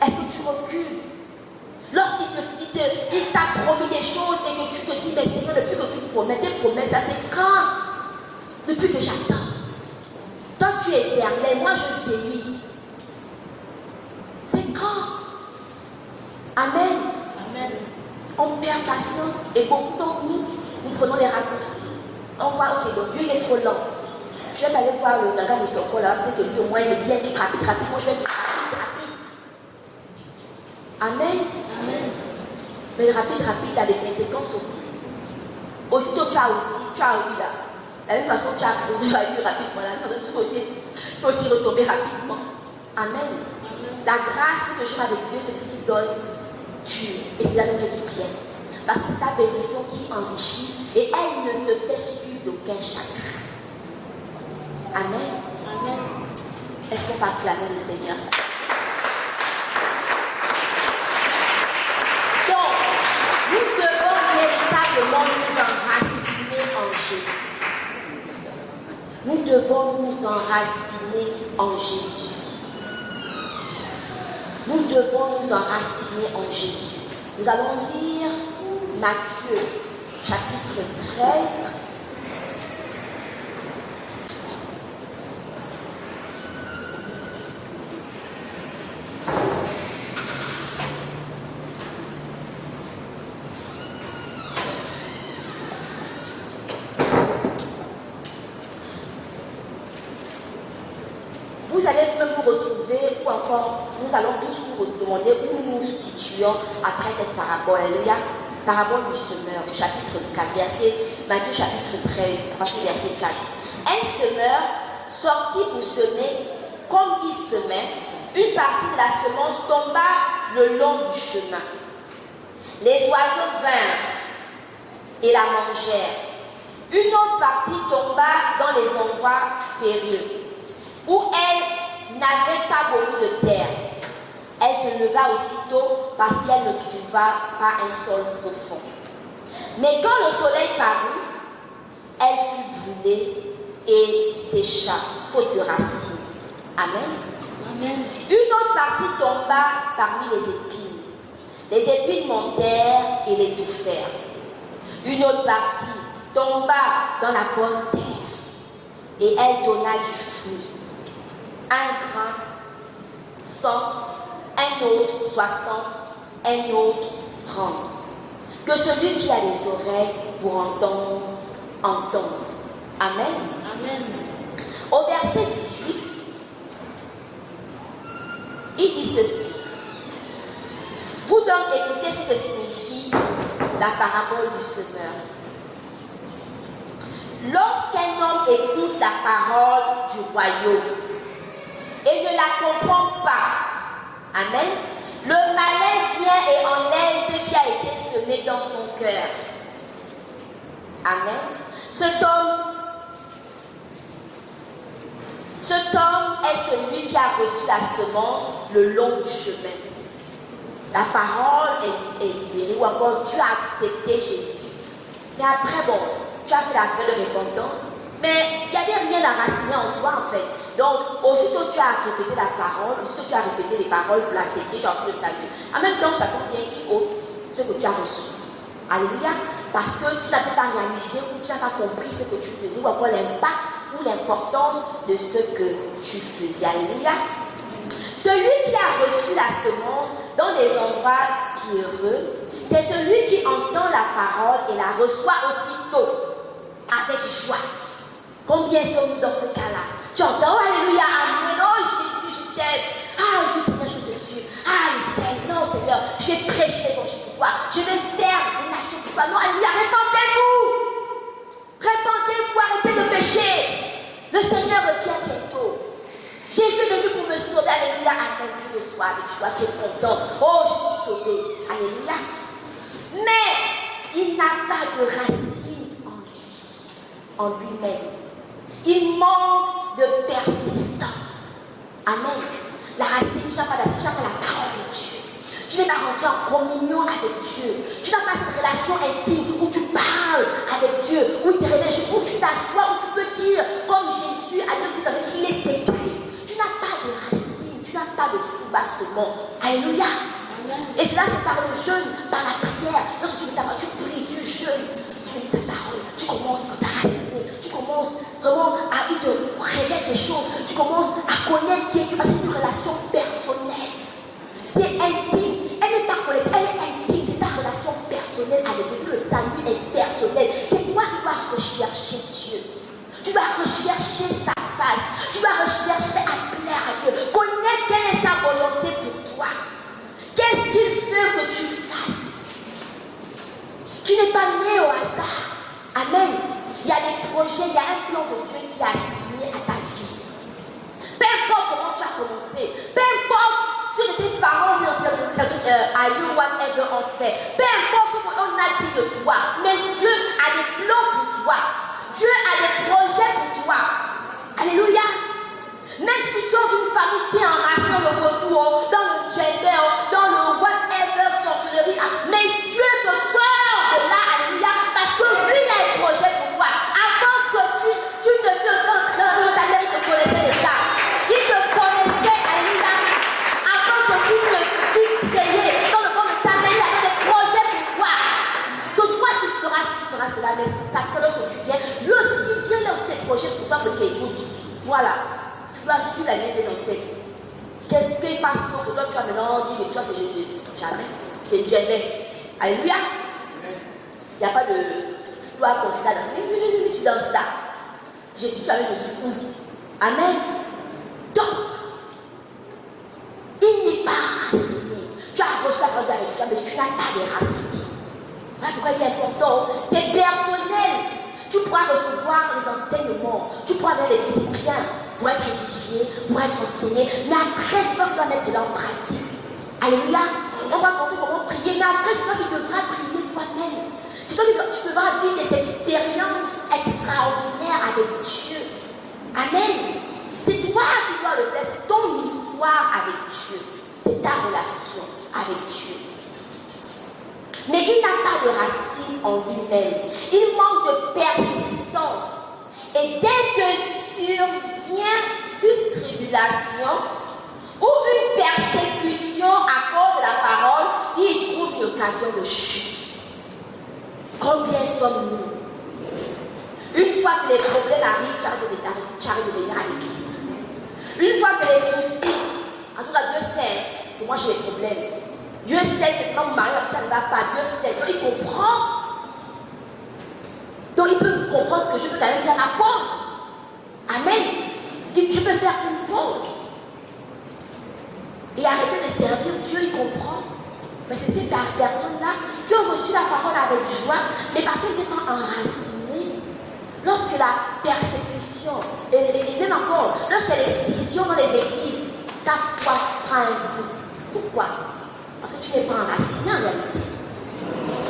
Est-ce que tu recules? Lorsqu'il te dit il t'a promis des choses et que tu te dis, mais Seigneur, depuis que tu promets, tes promesses, ça c'est quand? Depuis que j'attends. Toi, tu es éternel, moi je vieillis. C'est quand? Amen. Amen. On perd patience et beaucoup d'entre nous, nous prenons les raccourcis. On voit, ok, donc Dieu il est trop lent. Je vais aller voir le gaga de Soko là, peut-être que lui au moins il me dit un truc rapide, moi je vais être rapide. Amen. Amen. Mais le rapide a des conséquences aussi. Aussitôt tu as oui là. De la même façon tu as eu rapidement là, tu peux aussi retomber rapidement. Amen. La grâce que j'ai avec Dieu, c'est ce qu'il donne Dieu. Et c'est là nous fait du bien. Parce que c'est sa bénédiction qui enrichit et elle ne se fait suivre d'aucun chagrin. Amen. Amen. Est-ce qu'on va acclamer le Seigneur? Donc, nous devons véritablement nous enraciner en Jésus. Nous devons nous enraciner en Jésus. Nous devons nous enraciner en Jésus. Nous allons lire Matthieu, chapitre 13. Vous allez même vous retrouver, ou encore, nous allons tous nous demander où nous nous situons après cette parabole. Alléluia. Parabole du semeur, chapitre 4, Matthieu chapitre 13, à partir du verset 4. Un semeur sortit pour semer, comme il semait, une partie de la semence tomba le long du chemin. Les oiseaux vinrent et la mangèrent. Une autre partie tomba dans les endroits périlleux, où elle n'avait pas beaucoup de terre. Elle se leva aussitôt parce qu'elle ne trouva pas un sol profond. Mais quand le soleil parut, elle fut brûlée et sécha, faute de racines. Amen. Amen. Une autre partie tomba parmi les épines. Les épines montèrent et l'étouffèrent. Une autre partie tomba dans la bonne terre et elle donna du fruit. Un grain, 100, un autre 60, un autre 30. Que celui qui a des oreilles pour entendre, entende. Amen. Amen. Au verset 18, il dit ceci. Vous donc écoutez ce que signifie la parabole du semeur. Lorsqu'un homme écoute la parole du royaume et ne la comprend pas, amen, le malin vient et enlève ce qui a été semé dans son cœur. Amen. Cet homme est celui qui a reçu la semence le long du chemin. La parole est libérée, ou encore tu as accepté Jésus. Mais après, bon, tu as fait la fête de repentance, mais il n'y avait rien d'enraciné en toi en fait. Donc, aussitôt tu as répété la parole, aussitôt tu as répété les paroles pour l'accepter, tu as reçu le salut. En même temps, Satan vient et ôte ce que tu as reçu. Alléluia. Parce que tu n'as pas réalisé ou tu n'as pas compris ce que tu faisais, ou encore l'impact ou l'importance de ce que tu faisais. Alléluia. Celui qui a reçu la semence dans des endroits pierreux, c'est celui qui entend la parole et la reçoit aussitôt avec joie. Combien sommes-nous dans ce cas-là? Tu entends, oh, alléluia, amen, oh Jésus, je t'aime. Ah oui Seigneur, je te suis. Ah Seigneur, non Seigneur, je vais prêcher l'évangile pour toi. Je vais faire une nation pour toi. Non, alléluia, répandez-vous. Répandez-vous, arrêtez de pécher. Le Seigneur revient bientôt. Jésus est venu pour me sauver, alléluia, amen, tu le sois avec joie, tu es content. Oh, je suis sauvé, alléluia. Mais il n'a pas de racine en lui-même. Il manque de persistance. Amen. La racine, tu n'as pas la parole de Dieu. Tu n'es pas rentré en communion avec Dieu. Tu n'as pas cette relation intime où tu parles avec Dieu, où il te révèle, où tu t'assois, où tu peux dire, comme Jésus a dit qu'il est écrit. Tu n'as pas de racine, tu n'as pas de soubassement. Alléluia. Et cela, c'est par le jeûne, par la prière. Lorsque tu veux t'avoir, tu pries, tu jeûnes, tu lis ta parole, tu commences à t'arraciner, tu commences vraiment à il te révèle des choses, tu commences à connaître qui est Dieu, parce que c'est une relation personnelle. C'est intime, elle n'est pas collective, elle est intime, c'est ta relation personnelle avec Dieu. Le salut est personnel. C'est toi qui dois rechercher Dieu. Tu dois rechercher sa face, tu dois rechercher à plaire à Dieu. Connais quelle est sa volonté pour toi. Qu'est-ce qu'il veut que tu fasses? Tu n'es pas né au hasard. Amen. Il y a des projets, il y a un plan de Dieu qui a signé à ta vie. Peu importe comment tu as commencé, peu importe ce que tes parents à you, whatever ont fait, peu importe ce qu'on a dit de toi, mais Dieu a des plans pour toi. Dieu a des projets pour toi. Alléluia. Même si tu sors d'une famille qui est enracinée dans le retour, dans le gender, dans le whatever, sorcellerie, mais Dieu te sort de là, alléluia, parce que lui il a un projet pour toi. Avant que tu ne te il te connaissait déjà. Il te connaissait, alléluia. Avant que tu ne fusses créé dans le monde de ta vie, il avait des projets pour toi. Que toi tu feras cela, mais ça que lorsque tu viens, lui aussi vient là aussi des projets pour toi, parce qu'écoute, voilà. Tu dois suivre la ligne des ancêtres. Qu'est-ce qui passe pour toi? Tu vas maintenant dire que toi c'est Jésus. Jamais. C'est jamais. Alléluia. Il n'y a pas de. Tu dois continuer à danser. Tu danses là. Jésus, tu as Jésus où? Amen. Donc, il n'est pas raciné. Tu as reçu la parole avec toi, mais tu n'as pas de racines. Voilà pourquoi il est important. C'est personnel. Tu pourras recevoir les enseignements. Tu pourras aller à l'église, c'est bien. Pour être édifié, pour être enseigné. Mais après, c'est toi qui dois mettre cela en pratique. Alléluia. On va montrer comment prier. Mais après, c'est toi qui devras prier toi-même. C'est toi qui tu devras vivre des expériences extraordinaires avec Dieu. Amen. C'est toi qui dois le faire. C'est ton histoire avec Dieu. C'est ta relation avec Dieu. Mais il n'a pas de racine en lui-même. Il manque de persistance. Et dès que survient une tribulation ou une persécution à cause de la parole, il trouve une occasion de chute. Combien sommes-nous? Une fois que les problèmes arrivent, tu arrêtes de venir à l'église. Une fois que les soucis, en tout cas Dieu sait que moi j'ai des problèmes. Dieu sait que mon mari, ça ne va pas. Dieu sait, donc il comprend. Donc il peut comprendre que je peux quand même faire ma pause. Amen. Tu peux faire une pause. Et arrêter de servir Dieu, il comprend. Mais c'est ces personnes-là qui ont reçu la parole avec joie, mais parce qu'elles n'étaient pas enracinées. Lorsque la persécution, et même encore, lorsqu'il y a des scissions dans les églises, ta foi prend un coup. Pourquoi? Parce que tu n'es pas enraciné en réalité.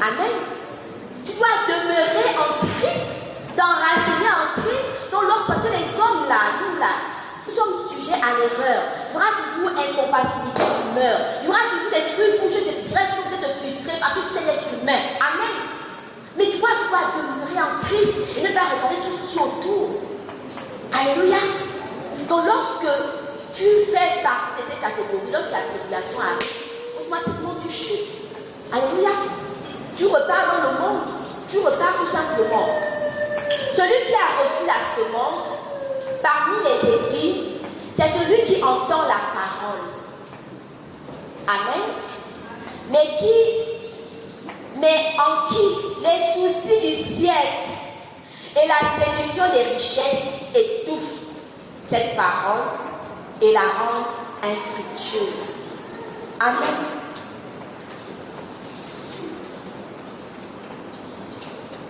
Amen. Tu dois demeurer en Christ, t'enraciner en Christ. Donc, parce que les hommes là, nous sommes sujets à l'erreur. Il y aura toujours incompatibilité d'humeur. Il y aura toujours des trucs où je te dirais que tu te frustrer parce que c'est l'être humain. Amen. Mais toi, tu dois demeurer en Christ et ne pas regarder tout ce qui est autour. Alléluia. Donc, lorsque tu fais partie de cette catégorie, lorsque la tribulation arrive, automatiquement tu chutes. Alléluia. Tu repars dans le monde. Tu repars tout simplement. Celui qui a reçu la semence parmi les épis, c'est celui qui entend la parole. Amen. Mais en qui les soucis du ciel et la séduction des richesses étouffent cette parole et la rendent infructueuse. Amen.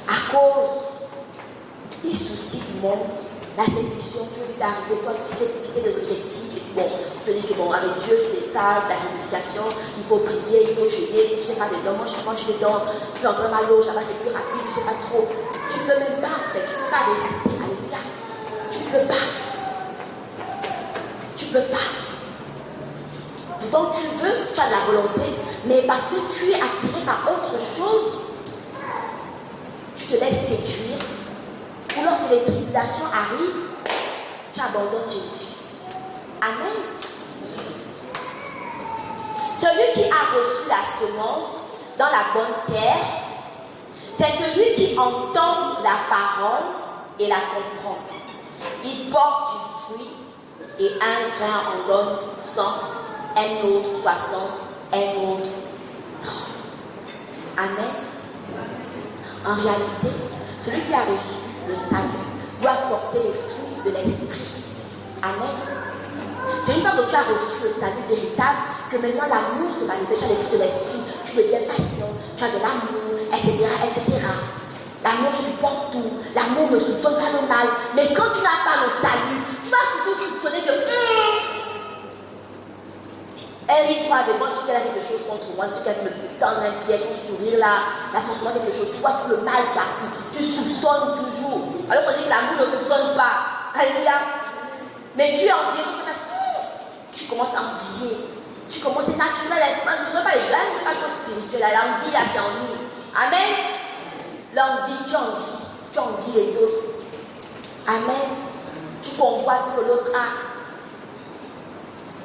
À cause des soucis du monde, la séduction, tu veux t'arriver, toi qui fais des objectifs, et puis bon, on te dit que bon, avec Dieu c'est ça, c'est la sanctification, il faut prier, il faut jeûner, tu sais pas dedans, moi je mange dedans, tu fais encore mal l'eau, ça va, c'est plus rapide, tu sais pas trop. Tu ne peux même pas en fait, tu ne peux pas résister, alléluia. Tu ne peux pas. Tu ne peux pas. Donc tu veux, tu as de la volonté, mais parce que tu es attiré par autre chose, tu te laisses séduire. Ou lorsque les tribulations arrivent, tu abandonnes Jésus. Amen. Celui qui a reçu la semence dans la bonne terre, c'est celui qui entend la parole et la comprend. Il porte du fruit et un grain en donne 100, un autre 60, un autre 30. Amen. En réalité, celui qui a reçu le salut doit porter les fruits de l'esprit. Amen. C'est une fois que tu as reçu le salut véritable que maintenant l'amour se manifeste dans les fruits de l'esprit. Tu deviens patient, tu as de l'amour, etc., etc. L'amour supporte tout. L'amour ne soupçonne pas le mal. Mais quand tu n'as pas le salut, tu vas toujours soupçonner que elle rit toi avec moi, si elle a quelque chose contre moi, si elle me tendre un pied, son sourire là, là forcément quelque chose, tu vois tout le mal partout, tu soupçonnes toujours. Alors qu'on dit que l'amour ne soupçonne pas. Alléluia. Mais tu es envié, tu commences à envier. Tu commences, c'est naturel, nous ne sommes pas les gens, pas trop spirituels, l'envie là, c'est envie. Amen. L'envie, tu envies les autres. Amen. Tu convoites ce que l'autre a.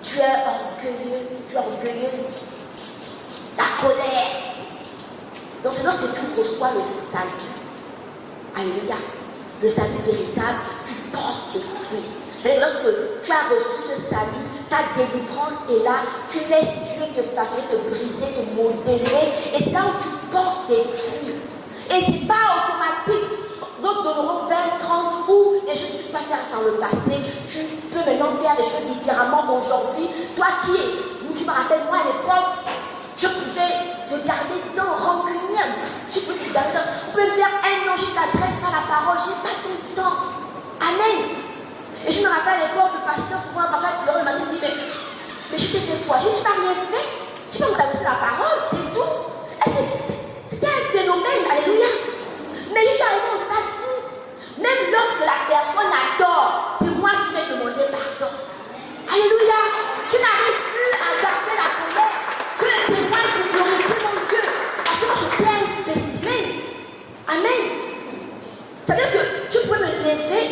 Tu es orgueilleux, tu es orgueilleuse. La colère. Donc c'est lorsque tu reçois le salut. Alléluia. Le salut véritable, tu portes le fruit. C'est lorsque tu as reçu ce salut, ta délivrance est là, tu laisses Dieu te façonner, te briser, te modeler. Et c'est là où tu portes des fruits. Et ce n'est pas automatique. D'autres donneront 20, 30 ou les choses que tu vas faire dans le passé. Tu peux maintenant faire des choses différemment aujourd'hui. Toi qui es, je me rappelle, moi à l'époque, je pouvais te garder dans rancunier. Je peux te garder dans. Vous pouvez faire un an, je t'adresse pas la parole, je n'ai pas tout le temps. Amen. Et je me rappelle à l'époque, le pasteur, souvent, papa, il m'a dit, mais je t'ai fait quoi? Je n'ai pas rien fait. Je peux vous adresser la parole, c'est tout. C'était un phénomène, alléluia. Mais je suis arrivée au stade où, même lorsque la personne adore, c'est moi qui vais demander pardon. Alléluia. Tu n'arrives plus à garder la colère. Tu es témoin pour glorifier mon Dieu. Parce que moi, je suis un spécimen. Amen. Ça veut dire que tu peux me lever,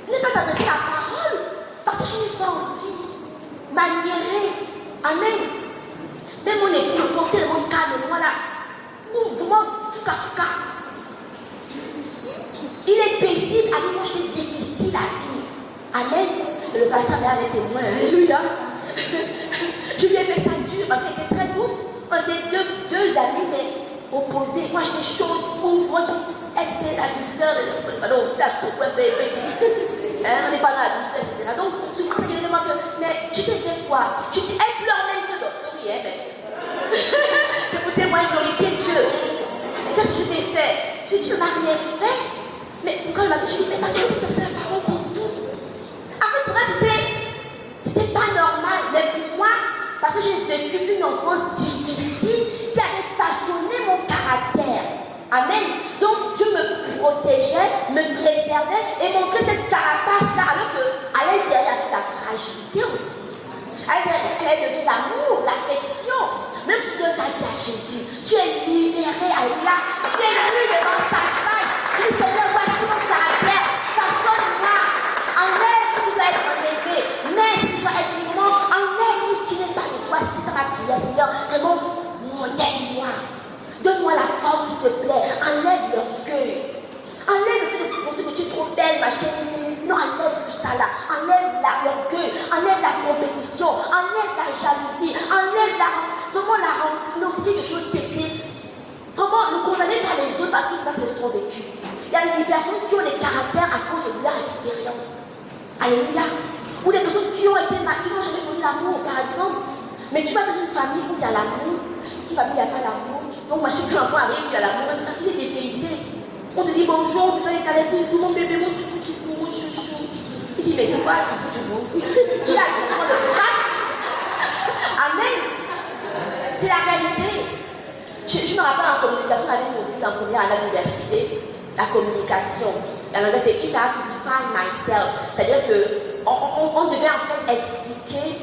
ne pas t'adresser la parole, parce que je n'ai pas envie. Maniérer. Amen. Même mon époux me portait le monde calme, voilà. Vraiment, fouka. Il est paisible, avec moi, je suis difficile à vivre. Amen. Et le pasteur est un témoin. Alléluia. Je lui ai fait ça dur parce qu'elle était très douce. On était deux amis, mais opposés. Moi, j'étais chaude, ouf. Elle était la douceur. Alors, là, je trouve un peu petit. On n'est pas dans la douceur, etc. Donc, souvent, c'est évidemment que. Mais je t'ai fait quoi? Elle pleure même ce donc, oui, hein, mais. C'est pour témoigner de glorifier Dieu. Qu'est-ce que je t'ai fait? Je dis, je n'ai rien fait. Mais quand il m'a dit, je dis, mais parce que je te fais la parole, c'est tout. En fait, pour moi, c'était pas normal. Mais pour moi, parce que j'ai vécu une enfance difficile qui avait façonné mon caractère. Amen. Donc, je me protégeais, me préservais et montrais cette carapace-là, alors qu'à l'intérieur, il y a la fragilité aussi. À l'intérieur, il y a besoin d'amour, l'affection. Même si tu donnes ta vie à Jésus, tu es libéré à là. Tu es nu devant sa face. Tu dis, Seigneur, voici mon caractère. Façonne-moi. Enlève ce qui doit être enlevé. Mais ce qui doit être vraiment, enlève tout ce qui n'est pas de toi. C'est ça ma prière, Seigneur. Vraiment, modèle-moi. Donne-moi la force qui te plaît. Enlève l'orgueil. Enlève le fait de penser que tu es trop belle, ma chérie. Non, enlève tout ça là. Enlève l'orgueil. Enlève la compétition. Enlève la jalousie. Enlève vraiment la rancune. Non, c'est quelque chose qui est vraiment nous condamner par les autres parce que ça c'est trop vécu. Il y a des personnes qui ont des caractères à cause de leur expérience. Alléluia. Ou des personnes qui ont été qui n'ont jamais connu l'amour, par exemple. Mais tu vas dans une famille où il y a l'amour, une famille où il n'y a pas l'amour. Donc, moi, je sais que l'enfant arrive, il y a l'amour, il est dépaysé. On te dit bonjour, tu fais les câlins, bisous, mon bébé, mon chouchou, mon chouchou. Il dit, mais c'est quoi, chouchou? Il a vraiment le frappe. Amen. C'est la réalité. Je me rappelle en communication, on avait une module en première à l'université, la communication. La langue, c'est if I have to define myself. C'est-à-dire qu'on devait en fait expliquer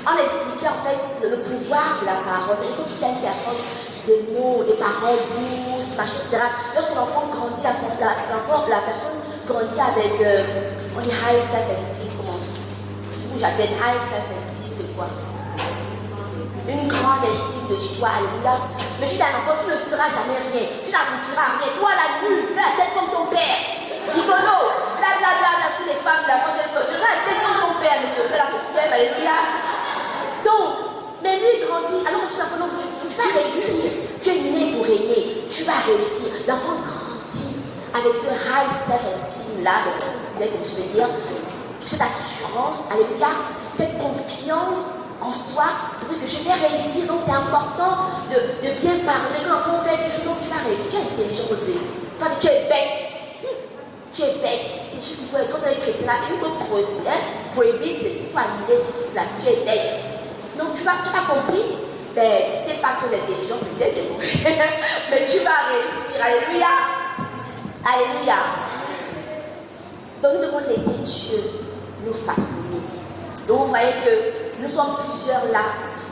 en fait le pouvoir de la parole. C'est-à-dire que tu as une personne, des mots, des paroles douces, machin, etc. Lorsque l'enfant grandit, la personne grandit avec, on dit high self-esteem, comment? Du coup, j'appelle high self-esteem, c'est quoi? une grande estime de soi, alléluia. Mais tu es un enfant, tu ne feras jamais rien, tu n'aboutiras à rien. Toi, la nulle, fais la tête comme ton père. Rigolo, blablabla, sur les femmes, la tête comme ton père, monsieur, fais la que tu aimes, alléluia. Donc, mais lui grandit, alors tu vas réussir. Tu es né pour régner, tu vas réussir. L'enfant grandit avec ce high self-esteem-là, vous savez comme je veux dire, cette assurance, alléluia, cette confiance en soi, que je vais réussir, donc c'est important de bien parler. Quand l'enfant fait quelque chose, donc tu vas réussir. Tu es intelligent, mon bébé. Tu es bête. Tu es bête. C'est juste qu'il faut être, quand on est chrétien, là, il faut prohibir, il faut annuler ce truc-là. Tu es bête. Donc tu n'as pas compris, ben, tu n'es pas très intelligent, peut-être, mais tu vas réussir. Alléluia. Alléluia. Donc nous devons laisser Dieu nous façonner. Donc vous voyez que nous sommes plusieurs là,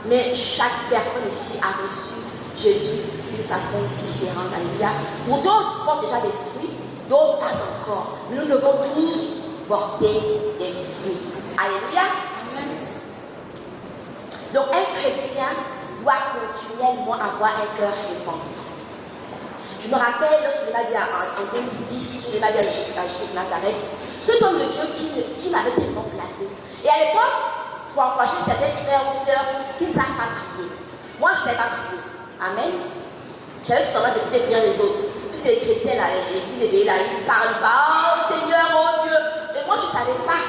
mais chaque personne ici a reçu Jésus d'une façon différente. Alléluia. Pour d'autres, portent déjà des fruits, d'autres pas encore. Nous devons tous porter des fruits. Alléluia. Donc un chrétien doit continuellement avoir un cœur repentant. Je me rappelle lorsque je l'ai dit en 2010, je l'ai dit à Jésus de Nazareth, cet homme de Dieu qui m'avait tellement placé. Et à l'époque, pour encourager certains frères ou sœurs qui ne savent pas prier. Moi, je ne savais pas prier. Amen. J'avais tout tendance à écouter prier les autres. Parce que les chrétiens, là, l'église éveillée, là, ils ne parlent pas. Oh Seigneur, mon Dieu. Et moi, je ne savais pas.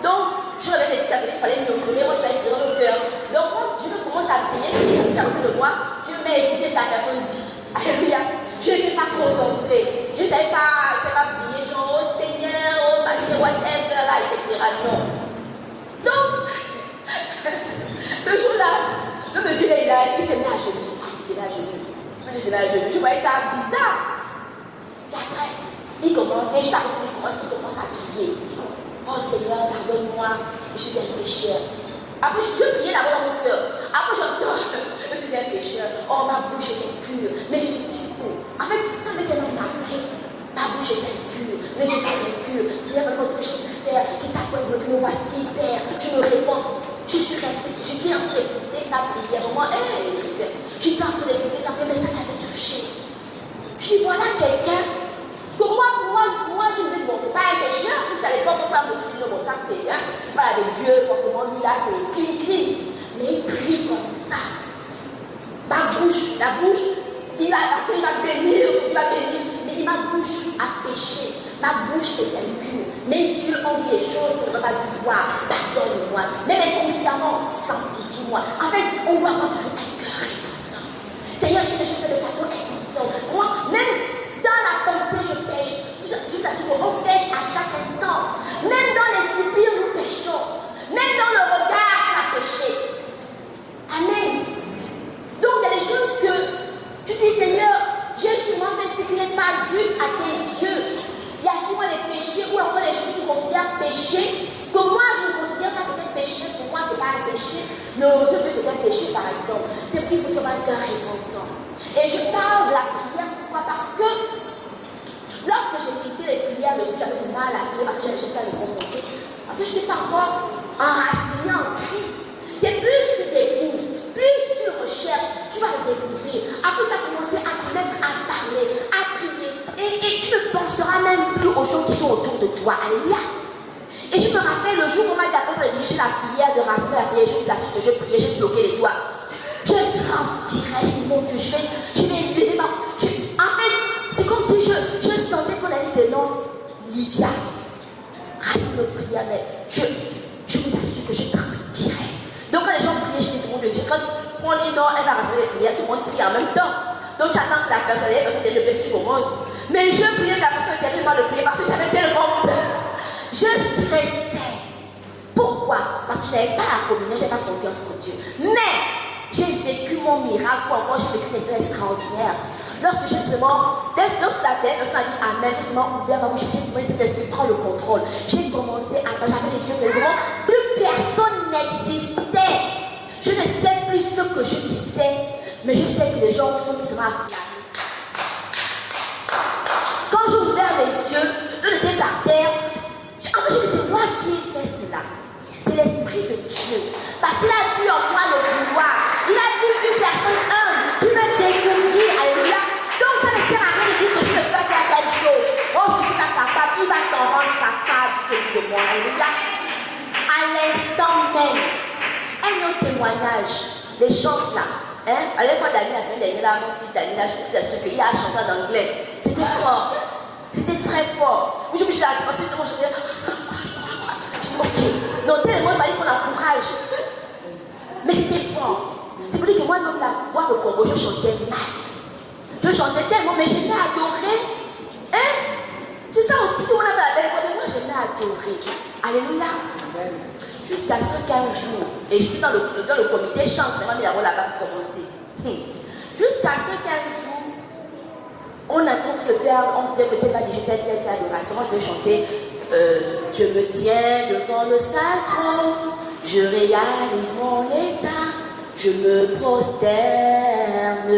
Donc, je revais les catholiques, il fallait me donner, moi, je savais prier dans le cœur. Donc, quand Dieu commence à prier, il est à côté de moi, je me mets à écouter ce que la personne dit. Alléluia. Je n'étais pas concentrée. Je ne savais pas prier, genre, oh Seigneur, oh machin, whatever, là, etc. Non. Donc, le jour-là, le monsieur là, il s'est mis à genoux. Il s'est mis à genoux. Il s'est mis à genoux. Je voyais ça bizarre. Et après, il commence, et chaque fois il commence à prier. Oh Seigneur, pardonne-moi, je suis un pécheur. Après, je priais là-bas dans mon cœur. Après, j'entends, je suis un pécheur. Oh, ma bouche était pure, mais je suis pure. En fait, ça veut dire ma bouche était pure, mais je suis pure. Seigneur, vraiment, ce que j'ai pu faire, qui t'a quoi, me voici, Père. Je me réponds. Je suis restée, j'étais en train d'écouter sa prière. Moi, j'étais en train d'écouter sa prière, mais ça m'avait touché. Je dis, voilà quelqu'un que moi, je me dis, bon, c'est pas un pécheur, parce qu'à l'époque, on va me dire, bon, ça c'est, hein, voilà, avec Dieu, forcément, lui là, c'est clean. Mais il prie comme ça. La bouche, il va bénir, tu vas bénir, mais ma bouche a péché. Ma bouche est impure. Mes yeux ont vu des choses que je n'aurais pas dû voir. Pardonne-moi. Mais inconsciemment, sanctifie-moi. En fait, on doit avoir toujours un cœur important. Seigneur, je fais de façon inconsciente. Moi, même dans la pensée, je pêche. Je t'assure qu'on pêche à chaque instant. Même dans les soupirs, nous pêchons. Même dans le regard, tu as péché. Amen. Donc, il y a des choses que tu dis, Seigneur, j'ai sûrement fait ce qui n'est pas juste à tes yeux. Il y a souvent des péchés ou encore des choses que tu considères péchés, que moi je ne considère pas peut-être péché, pour moi ce n'est pas un péché, mais aux yeux c'est un péché par exemple. C'est qu'il faut toujours un cœur repentant. Et je parle de la prière, pourquoi? Parce que lorsque j'ai quitté les prières, j'avais du mal à prier parce que j'étais à me concentrer. Parce que je n'étais pas encore enraciné en Christ. C'est plus tu découvres, plus tu recherches, tu vas le découvrir. Après tu as commencé à te mettre à parler, à prier. Et tu ne penseras même plus aux gens qui sont autour de toi. Alléluia. Et je me rappelle le jour où on m'a dit après de diriger la prière, de rassembler la prière, je vous assure que je priais, j'ai bloqué les doigts. Je transpirais, je dis mon Dieu, je vais lever ma. En fait, c'est comme si je sentais qu'on avait des noms Lydia. Rassemble la prière, mais je vous assure que je transpirais. Donc quand les gens priaient, je dis tout le monde, quand tu prends les noms, elle va rassembler les prières, tout le monde prie en même temps. Donc tu attends que la personne est levée, tu commences. Mais je priais que la personne était tellement le prier parce que j'avais tellement peur. Je stressais. Pourquoi? Parce que je n'avais pas la communion, je n'avais pas confiance en Dieu. Mais j'ai vécu mon miracle, encore j'ai vécu une expérience extraordinaire. Lorsque justement, lorsque la tête, lorsqu'on a dit Amen, justement ouvert ma bouche, j'ai dit cet esprit prend le contrôle. J'ai commencé à j'avais les yeux devant, plus personne n'existait. Je ne sais plus ce que je disais, mais je sais que les gens sont mis à acclamer. Quand j'ai ouvert les yeux, je j'étais par terre. En fait, je dis, c'est moi qui ai fait cela. C'est l'Esprit de Dieu. Parce qu'il a vu en moi le pouvoir. Il a témoin. Alléluia. À l'instant même. Un autre témoignage. Les chants là. À l'époque la semaine dernière, là, mon fils Daniel, là, je suis sûr qu'il a chanté en anglais. C'était fort. C'était très fort. Je me suis dit, parce que je chantais. Je dis, ok. Donc, tellement, il fallait qu'on encourage. Mais c'était fort. C'est pour dire que moi-même, la voix de Congo, je chantais mal. Je chantais tellement, mais j'aimais adorer. C'est ça aussi, tout le monde avait la belle voix, mais moi, j'aimais adorer. Alléluia. Jusqu'à ce qu'un jour, et j'étais dans le comité chant, vraiment, il y a là-bas pour commencer. Jusqu'à ce qu'un jour, on a tenté de faire, on disait que telle adoration, moi je vais chanter je me tiens devant le sacre, je réalise mon état, je me prosterne,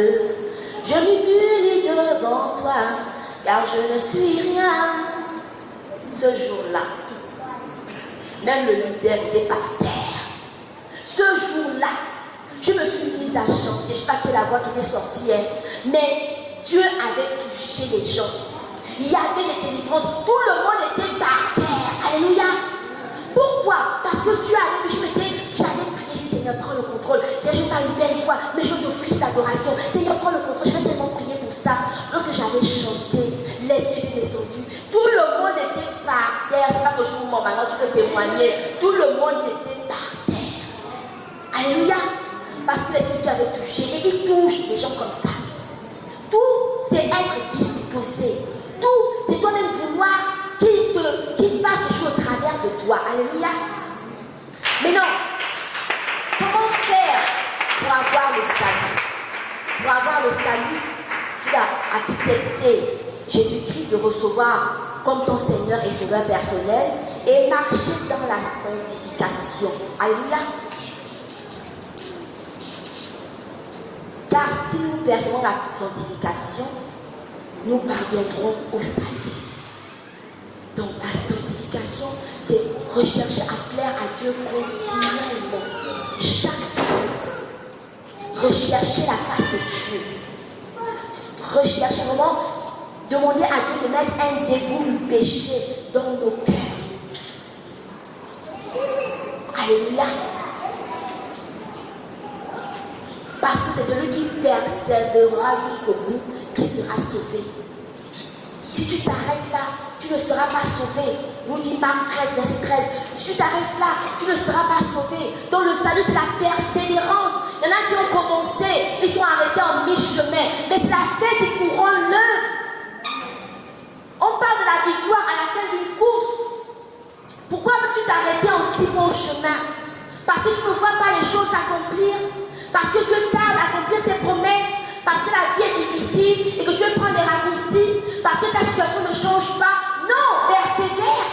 je m'humilie devant toi, car je ne suis rien. Ce jour-là, même le leader était par terre. Ce jour-là, je me suis mise à chanter. Je ne sais pas quelle la voix qui était sortie, mais Dieu avait touché les gens. Il y avait des délivrances. Tout le monde était par terre. Alléluia. Pourquoi? Parce que Dieu avait touché. J'avais prié, Seigneur, prends le contrôle. Seigneur, je t'ai une belle voix, mais je t'offre cette adoration. Seigneur, prends le contrôle. Je vais tellement prier pour ça. Lorsque j'avais chanté, l'esprit était descendu. Tout le monde était par terre. C'est pas que je vous mens maintenant, tu peux témoigner. Tout le monde était par terre. Alléluia. Parce que Dieu avait touché. Et il touche les gens comme ça. Tout, c'est être disposé. Tout, c'est toi-même vouloir qu'il fasse des choses au travers de toi. Alléluia. Mais non. Comment faire pour avoir le salut? Pour avoir le salut, tu dois accepter Jésus-Christ, de recevoir comme ton Seigneur et Sauveur personnel et marcher dans la sanctification. Alléluia. Car si nous percevons la sanctification, nous parviendrons au salut. Donc la sanctification, c'est rechercher à plaire à Dieu continuellement, chaque jour. Rechercher la face de Dieu. Rechercher vraiment, demander à Dieu de mettre un dégoût du péché dans nos cœurs. Alléluia. Parce que c'est celui qui persévérera jusqu'au bout qui sera sauvé. Si tu t'arrêtes là, tu ne seras pas sauvé. Nous dit Marc 13, verset 13. Si tu t'arrêtes là, tu ne seras pas sauvé. Donc le salut, c'est la persévérance. Il y en a qui ont commencé, ils sont arrêtés en mi-chemin. Mais c'est la fin qui couronne l'œuvre. On parle de la victoire à la fin d'une course. Pourquoi veux-tu t'arrêter en si bon chemin? Parce que tu ne vois pas les choses s'accomplir. Parce que Dieu tarde à accomplir ses promesses. Parce que la vie est difficile et que Dieu prend des raccourcis. Parce que ta situation ne change pas. Non, persévère.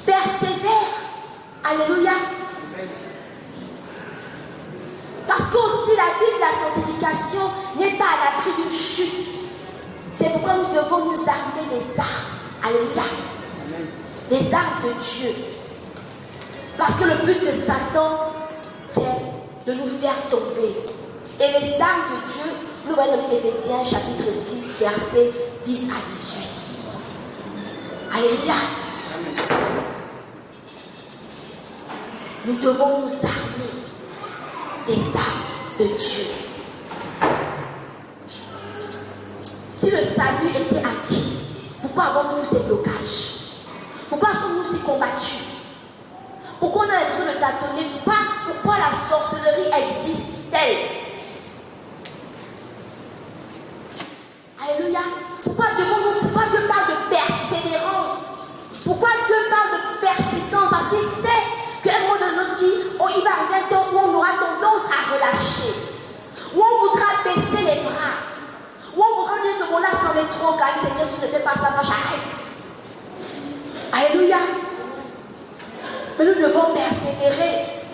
Persévère. Alléluia. Parce qu'aussi la vie de la sanctification n'est pas à l'abri d'une chute. C'est pourquoi nous devons nous armer des armes. Alléluia. Des armes de Dieu. Parce que le but de Satan, c'est de nous faire tomber. Et les armes de Dieu, nous voyons dans Éphésiens chapitre 6, versets 10 à 18. Alléluia. Nous devons nous armer des armes de Dieu. Si le salut était acquis, pourquoi avons-nous ces blocages? Pourquoi sommes-nous si combattus? Pourquoi on a besoin de tâtonner? Pourquoi la sorcellerie existe-t-elle? Alléluia. Pourquoi Dieu parle de persévérance? Pourquoi Dieu parle de persistance? Parce qu'il sait qu'à un moment de notre vie, il va arriver un temps où on aura tendance à relâcher. Où on voudra baisser les bras. Où on voudra dire que mon là c'en est trop, car Seigneur, si tu ne fais pas ça, moi j'arrête. Alléluia. Mais nous devons persévérer.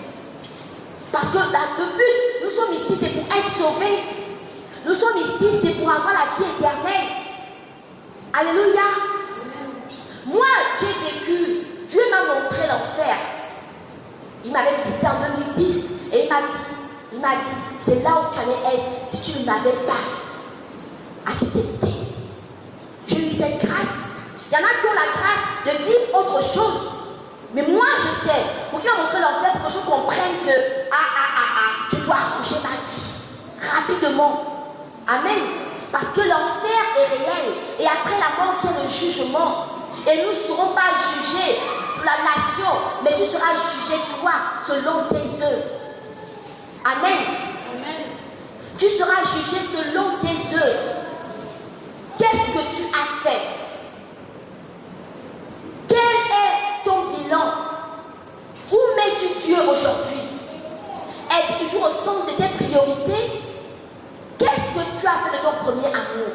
Parce que le but, nous sommes ici, c'est pour être sauvés. Nous sommes ici, c'est pour avoir la vie éternelle. Alléluia. Moi, j'ai vécu. Dieu m'a montré l'enfer. Il m'avait visité en 2010 et il m'a dit, c'est là où tu allais être si tu ne m'avais pas accepté. J'ai eu cette grâce. Il y en a qui ont la grâce de vivre au autre chose. Mais moi, je sais. Pour qu'il m'a montré l'enfer, pour que je comprenne que, je dois arranger ma vie rapidement. Amen. Parce que l'enfer est réel. Et après la mort vient le jugement. Et nous ne serons pas jugés pour la nation, mais tu seras jugé toi selon tes œuvres. Amen. Amen. Tu seras jugé selon tes œuvres. Qu'est-ce que tu as fait? Quel est ton bilan? Où mets-tu Dieu aujourd'hui? Es-tu toujours au centre de tes priorités? Qu'est-ce que tu as fait de ton premier amour?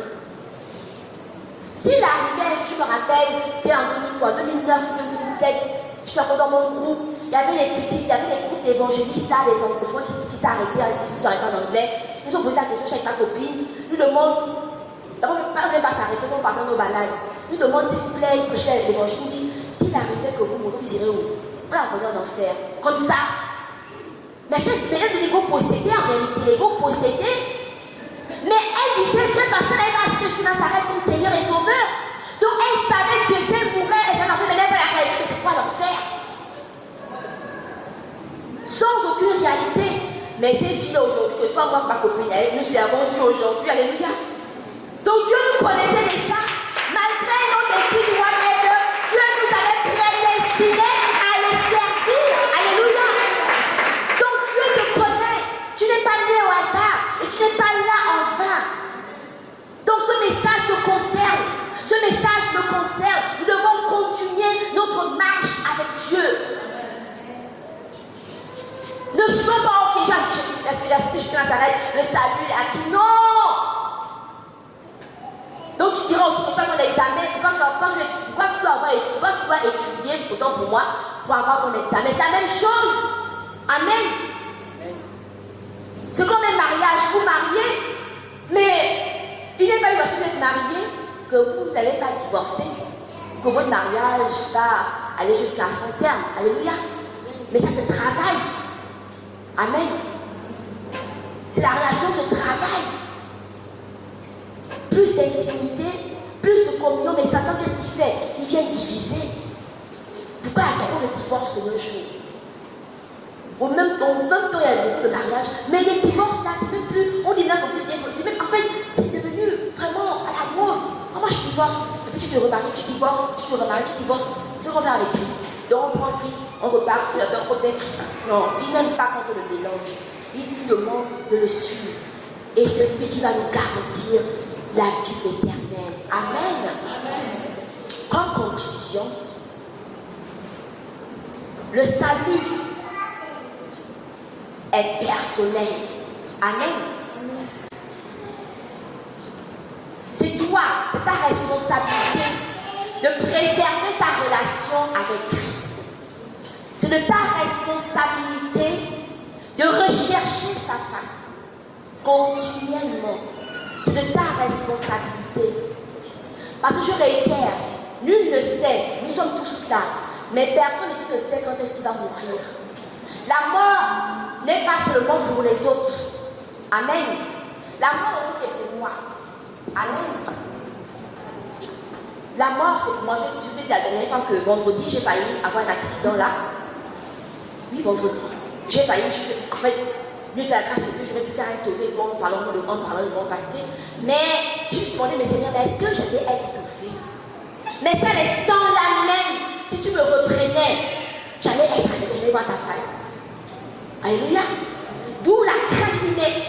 S'il arrivait, je me rappelle, c'était en 2009, 2007, je suis encore dans mon groupe, il y avait les petits, il y avait les groupes d'évangélistes là, les anglophones qui s'arrêtaient en anglais. Nous ont posé la question chez ma copine, nous demandent, d'abord, on ne pas s'arrêter, nous partons nos balades. Nous demandons s'il vous plaît, il prêchait l'évangile, s'il arrivait que vous irez où? On l'a envoyé en enfer. Comme ça. Mais c'est l'espérance de l'ego possédé en réalité, l'ego possédé. Mais elle disait, Dieu, parce qu'elle avait acheté Jésus Nazareth comme Seigneur et Sauveur. Donc elle savait que si elle mourait, elle s'en fait, mais elle va réalité, c'est quoi l'enfer? Sans aucune réalité. Mais ces filles aujourd'hui, que ce soit moi ou ma copine, nous servons Dieu aujourd'hui, alléluia. Donc Dieu nous connaissait déjà. Malgré nos défis, Dieu nous avait prédestinés à le servir. Alléluia. Donc Dieu te connaît. Tu n'es pas né au hasard. Et tu n'es pas là en vain. Donc ce message te concerne. Ce message me concerne. Nous devons continuer notre marche avec Dieu. Ne sois pas ok, j'ai Jésus Nazareth, le salut est acquis. Non. Donc tu diras aussi, pourquoi ton examen, pourquoi tu dois étudier, pourtant pour moi, pour avoir ton examen. C'est la même chose. Amen. C'est comme un mariage, vous mariez, mais il n'est pas une chose d'être marié que vous n'allez pas divorcer, que votre mariage va aller jusqu'à son terme. Alléluia. Mais ça se travaille. Amen. C'est la relation, ce travail. Plus d'intimité, plus de communion, mais Satan, qu'est-ce qu'il fait? Il vient diviser. Pourquoi il y a trop de divorces de nos jours? Au même temps, il y a beaucoup de mariages, mais les divorces là, c'est même plus, on dit là comme plus, en fait, c'est devenu vraiment à la mode. Oh, moi je divorce, et puis tu te remaries, tu divorces, tu te remaries, tu divorces. C'est ce qu'on fait avec Christ. Donc on prend Christ, on repart, puis on revient Christ. Non, il n'aime pas quand on le mélange. Il nous demande de le suivre. Et celui qui va nous garantir la vie éternelle. Amen. Amen. En conclusion, le salut est personnel. Amen. C'est toi, c'est ta responsabilité de préserver ta relation avec Christ. C'est de ta responsabilité de rechercher sa face continuellement. C'est de ta responsabilité. Parce que je réitère, nul ne sait, nous sommes tous là, mais personne ici ne sait quand est-ce qu'il va mourir. La mort n'est pas seulement pour les autres. Amen. La mort aussi c'est pour moi. Amen. La mort c'est pour moi. Je dis la dernière fois que vendredi, j'ai failli avoir un accident là. Oui, vendredi. J'ai failli, en fait, Dieu de la grâce de Dieu, j'aurais pu faire un tournée en parlant de mon passé. Mais je me suis demandé, mais Seigneur, est-ce que je vais être sauvée? Mais c'est à l'instant là même, si tu me reprenais, j'allais être avec, j'allais voir ta face. Alléluia. D'où la crainte du nez.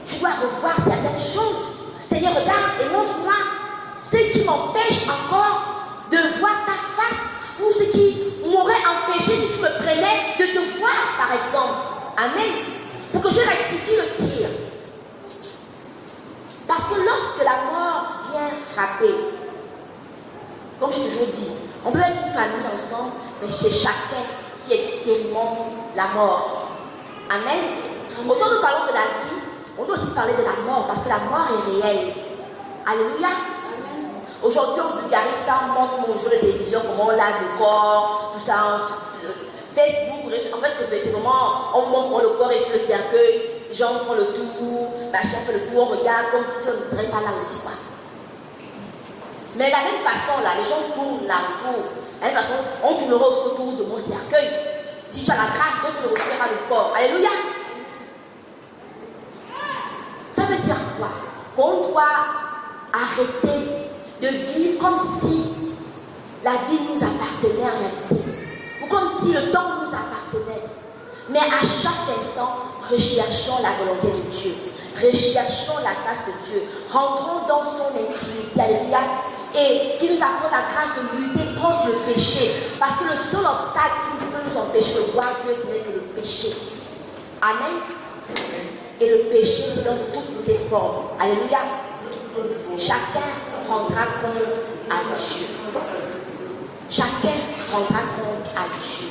Je dois revoir certaines choses. Seigneur, regarde et montre-moi ce qui m'empêche encore de voir ta face, ou ce qui m'aurait empêché si tu me prenais de te voir, par exemple. Amen. Pour que je rectifie le tir. Parce que lorsque la mort vient frapper, comme je toujours dis, on peut être une famille ensemble, mais chez chacun qui expérimente la mort. Amen. Autant nous parlons de la vie, on doit aussi parler de la mort, parce que la mort est réelle. Alléluia. Aujourd'hui, on vulgarise ça, on montre mon jeu de télévision, comment on lave le corps, tout ça. Facebook, en fait, c'est vraiment, on montre le corps et sur le cercueil, les gens font le tour, machin fait le tour, on regarde comme si on ne serait pas là aussi, quoi. Mais de la même façon, là, les gens tournent là autour. De la même façon, on tournera aussi autour de mon cercueil. Si tu as la grâce, Dieu te retirera le corps. Alléluia. Ça veut dire quoi? Qu'on doit arrêter de vivre comme si la vie nous appartenait en réalité. Ou comme si le temps nous appartenait. Mais à chaque instant, recherchons la volonté de Dieu. Recherchons la grâce de Dieu. Rentrons dans son intimité. Alléluia. Et qui nous accorde la grâce de lutter contre le péché. Parce que le seul obstacle qui peut nous empêcher de voir Dieu, ce n'est que le péché. Amen. Et le péché, c'est dans toutes ses formes. Alléluia. Chacun rendra compte à Dieu. Chacun rendra compte à Dieu.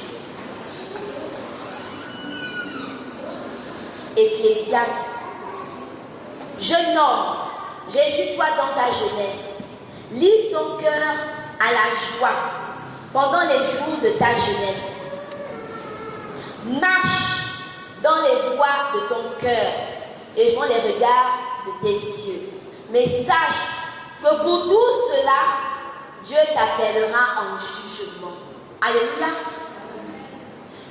Ecclésiaste. Jeune homme, réjouis-toi dans ta jeunesse. Livre ton cœur à la joie pendant les jours de ta jeunesse. Marche dans les voies de ton cœur et dans les regards de tes yeux. Mais sache que pour tout cela, Dieu t'appellera en jugement. Alléluia.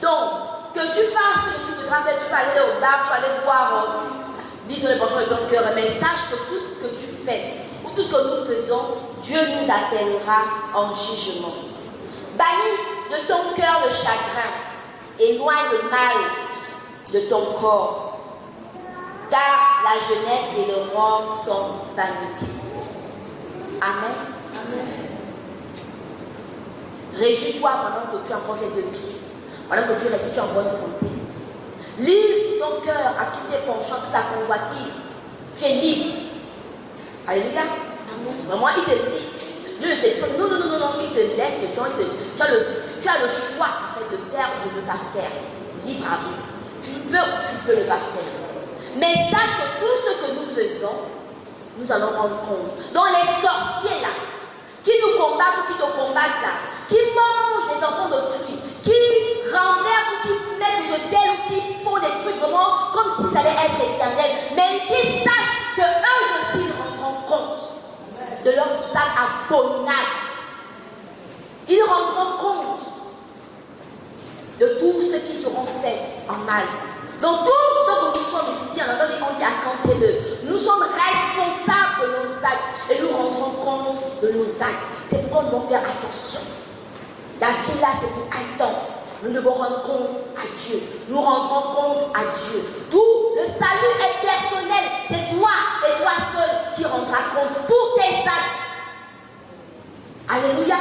Donc, que tu fasses ce que tu voudras faire, tu vas aller au bar, tu vas aller boire, tu dis sur les penchants de ton cœur, mais sache que tout ce que tu fais, ou tout ce que nous faisons, Dieu nous appellera en jugement. Bannis de ton cœur le chagrin, éloigne le mal de ton corps, car la jeunesse et le rhum sont vanité. Amen. Amen. Réjouis-toi pendant que tu as encore tes deux pieds, pendant que tu restes en bonne santé. Livre ton cœur à tous tes penchants, toute ta convoitise. Tu es libre. Alléluia. Vraiment, il te dit. Dieu ne te non, il te laisse le temps. Tu as le choix en fait, de faire ou de ne pas faire. Libre arbitre. Tu peux ne pas faire. Mais sache que tout ce que nous faisons, nous allons rendre compte. Donc les sorciers là, qui nous combattent ou qui te combattent là, qui mangent les enfants d'autrui, qui renversent ou qui mettent des hôtels ou qui font des trucs vraiment comme s'ils allaient être éternels, mais qui sachent qu'eux aussi rendront compte de leurs actes abominables. Ils rendront compte de tout ce qui seront faits en mal. Donc tout ce que nous sommes ici, on dit accountable. Nous sommes responsables de nos actes et nous rendrons compte de nos actes. C'est pourquoi nous devons faire attention. La vie là, c'est pour un temps. Nous devons rendre compte à Dieu. Nous rendrons compte à Dieu. Tout le salut est personnel. C'est toi et toi seul qui rendras compte pour tes actes. Alléluia.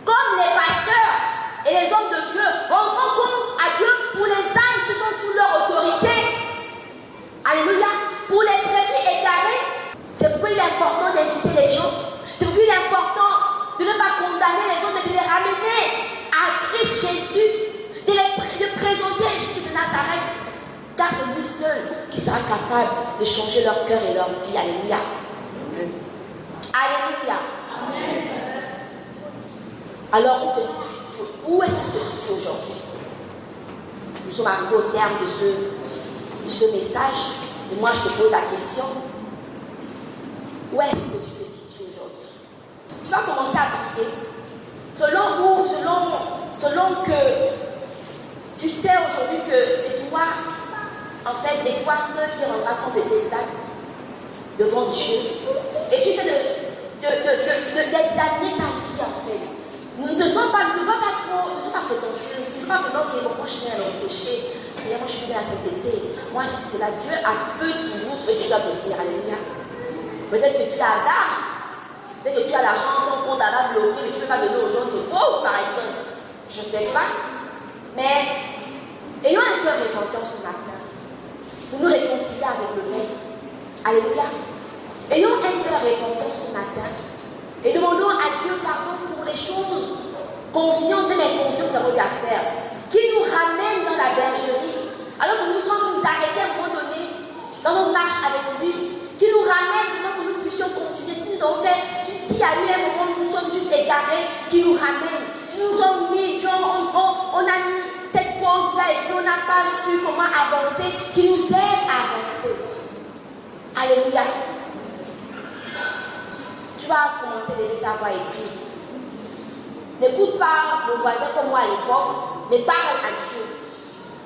Comme les pasteurs et les hommes de Dieu rendront compte à Dieu pour les âmes qui sont sous leur autorité. Alléluia. Pour les brebis égarés, c'est pourquoi il est important d'inviter les gens. C'est pourquoi il est important de ne pas condamner les autres, mais de les ramener à Christ Jésus, de présenter Jésus de Nazareth, car c'est lui seul qui sera capable de changer leur cœur et leur vie. Alléluia. Amen. Alléluia. Amen. Alors, où est-ce que tu te situes aujourd'hui? Nous sommes arrivés au terme de ce message, et moi je te pose la question, où est-ce que tu te situes aujourd'hui? Tu vas commencer à prier. Selon que tu sais aujourd'hui que c'est toi, en fait, et toi seul qui rendra compte de tes actes devant Dieu. Et tu sais d'examiner ta vie en fait. Nous ne sommes pas prétentieux. Nous ne sommes pas vraiment que moi je viens à l'empêcher. Seigneur, moi je suis bien à cet été. Moi, si c'est là, Dieu peut toujours trouver quelque chose à te dire. Alléluia. Peut-être que tu as l'art. Peut-être que tu as l'argent, ton compte a bloqué, mais tu ne veux pas donner aux gens de pauvres, par exemple. Je ne sais pas. Mais ayons un cœur repentant ce matin. Pour nous réconcilier avec le Maître. Alléluia. Ayons un cœur repentant ce matin. Et demandons à Dieu pardon pour les choses conscientes et inconscientes que nous avons eu à faire. Qui nous ramène dans la bergerie. Alors que nous sommes nous arrêter à un moment donné dans notre marche avec lui. Qui nous ramène pour que nous puissions continuer. Si nous avons fait, s'il y a eu un moment où nous sommes juste égarés, qui nous ramène. Si nous avons mis, on a mis cette pause-là et puis on n'a pas su comment avancer, qui nous aide à avancer. Alléluia. Tu vas commencer à lever ta voix et prie. N'écoute pas le voisin comme moi à l'époque, mais parle à Dieu.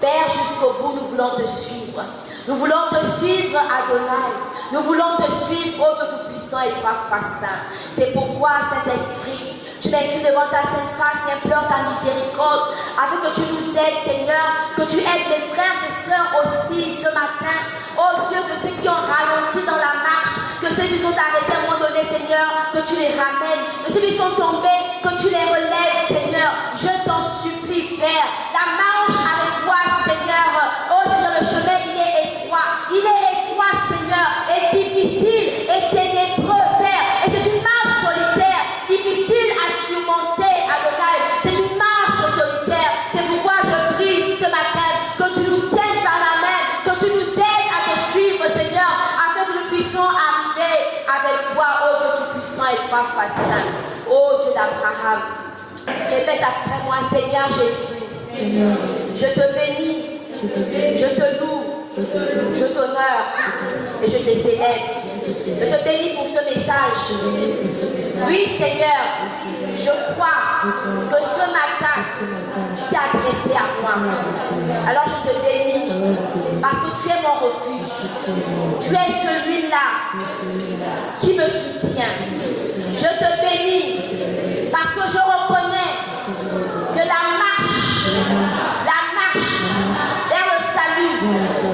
Père, jusqu'au bout, nous voulons te suivre. Nous voulons te suivre, Adonai. Nous voulons te suivre, ô Dieu Tout-Puissant et toi, Saint. C'est pourquoi, Saint-Esprit, je m'incline devant ta sainte face et implore ta miséricorde, afin que tu nous aides, Seigneur, que tu aides mes frères et sœurs aussi ce matin. Oh Dieu, que ceux qui ont ralenti dans la marche, que ceux qui sont arrêtés à un moment donné, Seigneur, que tu les ramènes, que ceux qui sont tombés, que tu les relèves, Seigneur. Je t'en supplie, Père. La marche avec toi, Seigneur. Oh Seigneur, le chemin, il est étroit. Il est étroit, Seigneur, et difficile, et ténébreux, Père. Et c'est une marche solitaire, difficile à surmonter, Adonai. C'est une marche solitaire. C'est pourquoi je prie ce matin que tu nous tiennes par la main, que tu nous aides à te suivre, Seigneur, afin que nous puissions arriver avec toi, ô Dieu Tout-Puissant et toi, Saint. Ô Dieu d'Abraham, répète après moi, Seigneur Jésus. Je te bénis, je te loue, je t'honore et je te célèbre. Je te bénis pour ce message. Oui, Seigneur, je crois que ce matin, tu t'es adressé à moi. Alors je te bénis parce que tu es mon refuge. Tu es celui-là qui me soutient. Je te bénis parce que je reconnais que la marche vers le salut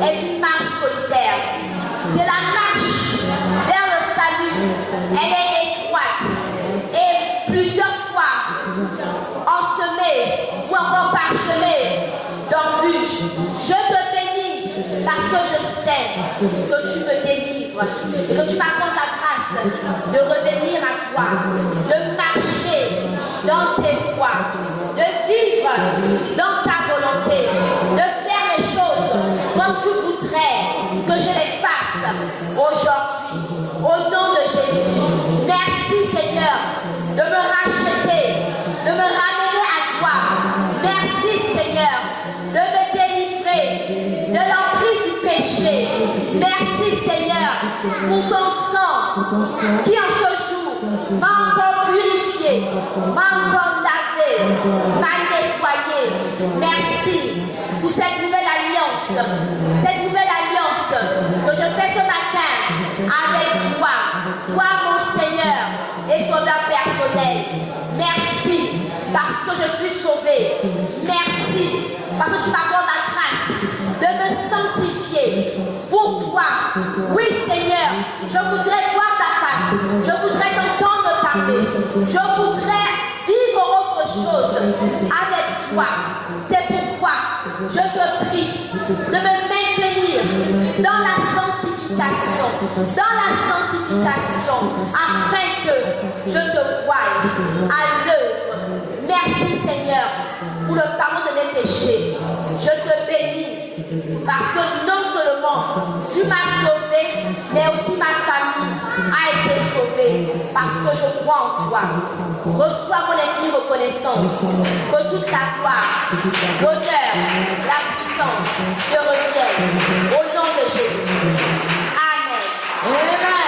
est une marche solitaire. Que la marche vers le salut, elle est étroite. Et plusieurs fois ensemée ou encore parsemée d'embûches. Je te bénis parce que je sais que tu me délivres et que tu m'accordes la grâce de revenir à toi, de marcher dans tes voies, de vivre dans ta volonté, de faire les choses comme tu voudrais que je les fasse aujourd'hui. Au nom de Jésus, merci Seigneur de me racheter, de me ramener à toi. Merci Seigneur de me délivrer de l'emprise du péché. Merci Seigneur pour ton sang qui en ce jour m'a encore purifié, m'a encore lavé, m'a nettoyé. Merci pour cette nouvelle alliance que je fais ce matin avec toi, mon Seigneur et Sauveur personnel. Merci parce que je suis sauvé. Merci parce que tu m'accordes la grâce de me sanctifier pour toi. Oui Seigneur, je voudrais voir ta face, je voudrais t'entendre parler, je voudrais vivre autre chose avec toi. C'est pourquoi je te prie de me maintenir dans la sanctification, afin que je te voie à l'œuvre. Merci Seigneur pour le pardon de mes péchés. Je te bénis parce que non seulement tu m'as sauvé, mais aussi ma famille a été sauvée parce que je crois en toi. Reçois mon infinie reconnaissance que toute la gloire, l'honneur, la puissance te reviennent au nom de Jésus. Amen.